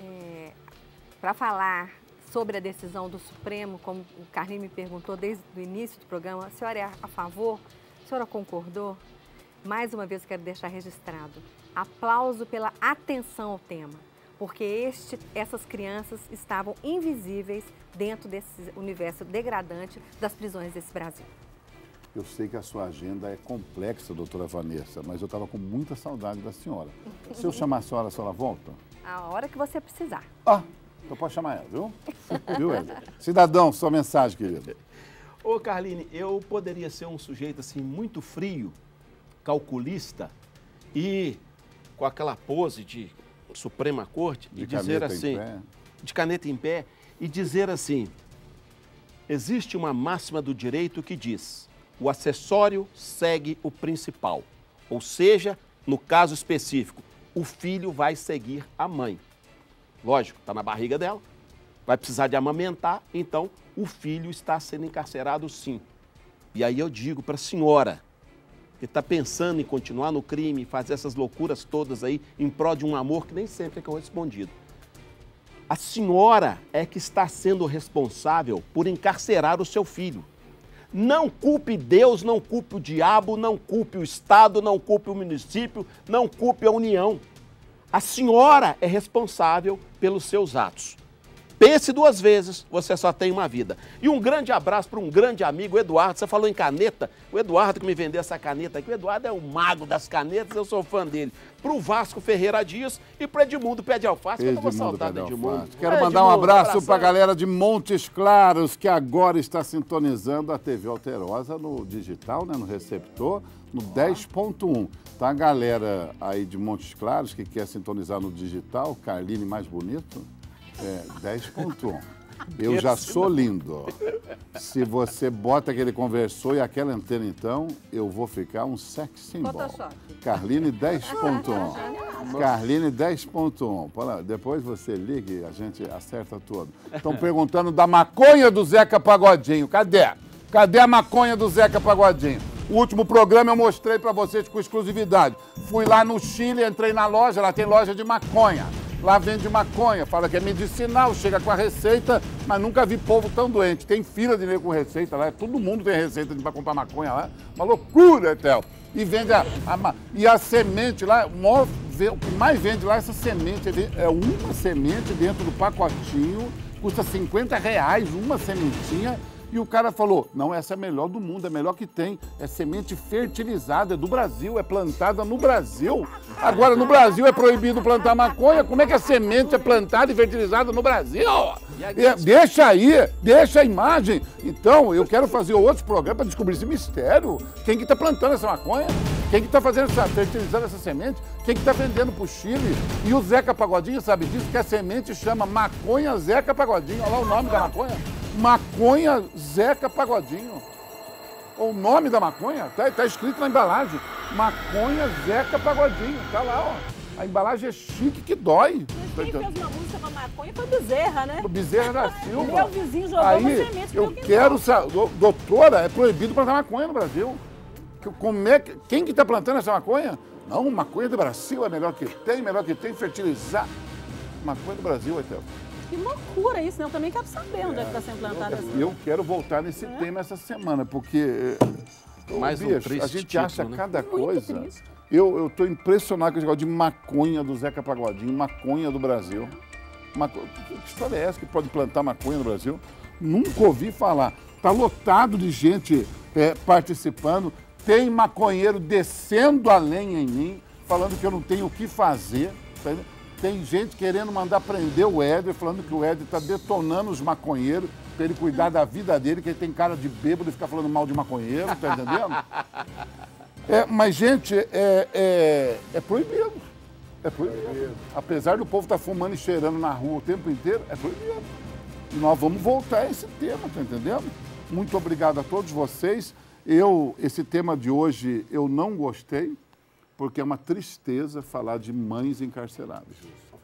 Para falar sobre a decisão do Supremo, como o Carlinhos me perguntou desde o início do programa, a senhora é a favor? A senhora concordou? Mais uma vez quero deixar registrado. Aplauso pela atenção ao tema, porque essas crianças estavam invisíveis dentro desse universo degradante das prisões desse Brasil. Eu sei que a sua agenda é complexa, doutora Vanessa, mas eu estava com muita saudade da senhora. Se eu chamar a senhora volta? A hora que você precisar. Ah, então pode chamar ela, viu? Viu, Éder? Cidadão, sua mensagem, querido. Ô, Carline, eu poderia ser um sujeito assim muito frio, calculista e com aquela pose de Suprema Corte e dizer assim, de caneta em pé, e dizer assim, existe uma máxima do direito que diz, o acessório segue o principal, ou seja, no caso específico, o filho vai seguir a mãe. Lógico, está na barriga dela, vai precisar de amamentar, então o filho está sendo encarcerado sim. E aí eu digo para a senhora, que está pensando em continuar no crime, fazer essas loucuras todas aí, em prol de um amor que nem sempre é correspondido. A senhora é que está sendo responsável por encarcerar o seu filho. Não culpe Deus, não culpe o diabo, não culpe o Estado, não culpe o município, não culpe a União. A senhora é responsável pelos seus atos. Pense 2 vezes, você só tem uma vida. E um grande abraço para um grande amigo, o Eduardo. Você falou em caneta, o Eduardo que me vendeu essa caneta aqui, o Eduardo é o mago das canetas, eu sou fã dele. Para o Vasco Ferreira Dias e para Edmundo Pé de Alface, que eu tô com saudade de Edmundo. Quero mandar um abraço para a galera de Montes Claros, que agora está sintonizando a TV Alterosa no digital, né, no receptor, no 10.1. Tá a galera aí de Montes Claros que quer sintonizar no digital, Carline mais bonito, 10.1. Eu já sou lindo. Se você bota aquele conversor e aquela antena, então, eu vou ficar um sex symbol. Carline 10.1. Carline 10.1. Depois você liga e a gente acerta tudo. Estão perguntando da maconha do Zeca Pagodinho. Cadê? Cadê a maconha do Zeca Pagodinho? O último programa eu mostrei para vocês com exclusividade. Fui lá no Chile, entrei na loja, lá tem loja de maconha. Lá vende maconha, fala que é medicinal, chega com a receita, mas nunca vi povo tão doente. Tem fila de nego com receita lá, todo mundo tem receita para comprar maconha lá. Uma loucura, Etel. E vende a semente lá, o que mais vende lá é essa semente. É uma semente dentro do pacotinho, custa R$50, uma sementinha. E o cara falou, não, essa é a melhor do mundo, é a melhor que tem. É semente fertilizada, é do Brasil, é plantada no Brasil. Agora, no Brasil é proibido plantar maconha, como é que a semente é plantada e fertilizada no Brasil? Deixa aí, deixa a imagem. Então, eu quero fazer outros programas para descobrir esse mistério. Quem que está plantando essa maconha? Quem que está fertilizando essa semente? Quem que está vendendo para o Chile? E o Zeca Pagodinho sabe disso, que a semente chama maconha Zeca Pagodinho. Olha lá o nome da maconha. Maconha Zeca Pagodinho. O nome da maconha tá escrito na embalagem. Maconha Zeca Pagodinho. Tá lá, ó. A embalagem é chique que dói. Mas quem fez uma música com maconha foi Bezerra, né? O Bezerra da Silva. Meu vizinho jogou uma semente. Eu quero saber. Doutora, é proibido plantar maconha no Brasil. Quem que tá plantando essa maconha? Não, maconha do Brasil é melhor que tem, fertilizar. Maconha do Brasil, Etel. Que loucura isso, né? Eu também quero saber onde é que está sendo plantada essa. Eu quero voltar nesse tema essa semana, porque mais bicho, a gente acha né? cada coisa. Eu estou impressionado com esse negócio de maconha do Zeca Pagodinho, maconha do Brasil. Que história é essa que pode plantar maconha no Brasil? Nunca ouvi falar. Está lotado de gente participando. Tem maconheiro descendo a lenha em mim, falando que eu não tenho o que fazer. Tá? Tem gente querendo mandar prender o Éder, falando que o Éder está detonando os maconheiros para ele cuidar da vida dele, que ele tem cara de bêbado e ficar falando mal de maconheiro, tá entendendo? Mas, gente, é proibido. É proibido. Apesar do povo estar fumando e cheirando na rua o tempo inteiro, é proibido. E nós vamos voltar a esse tema, tá entendendo? Muito obrigado a todos vocês. Esse tema de hoje eu não gostei, porque é uma tristeza falar de mães encarceradas,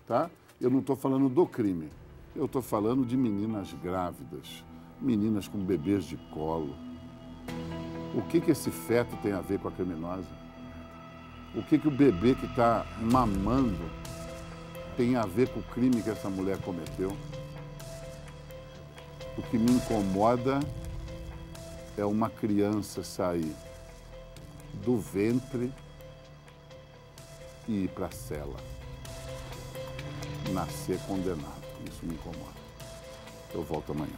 tá? Eu não estou falando do crime, eu estou falando de meninas grávidas, meninas com bebês de colo. O que esse feto tem a ver com a criminosa? O que o bebê que está mamando tem a ver com o crime que essa mulher cometeu? O que me incomoda é uma criança sair do ventre e ir para a cela. Nascer condenado. Isso me incomoda. Eu volto amanhã.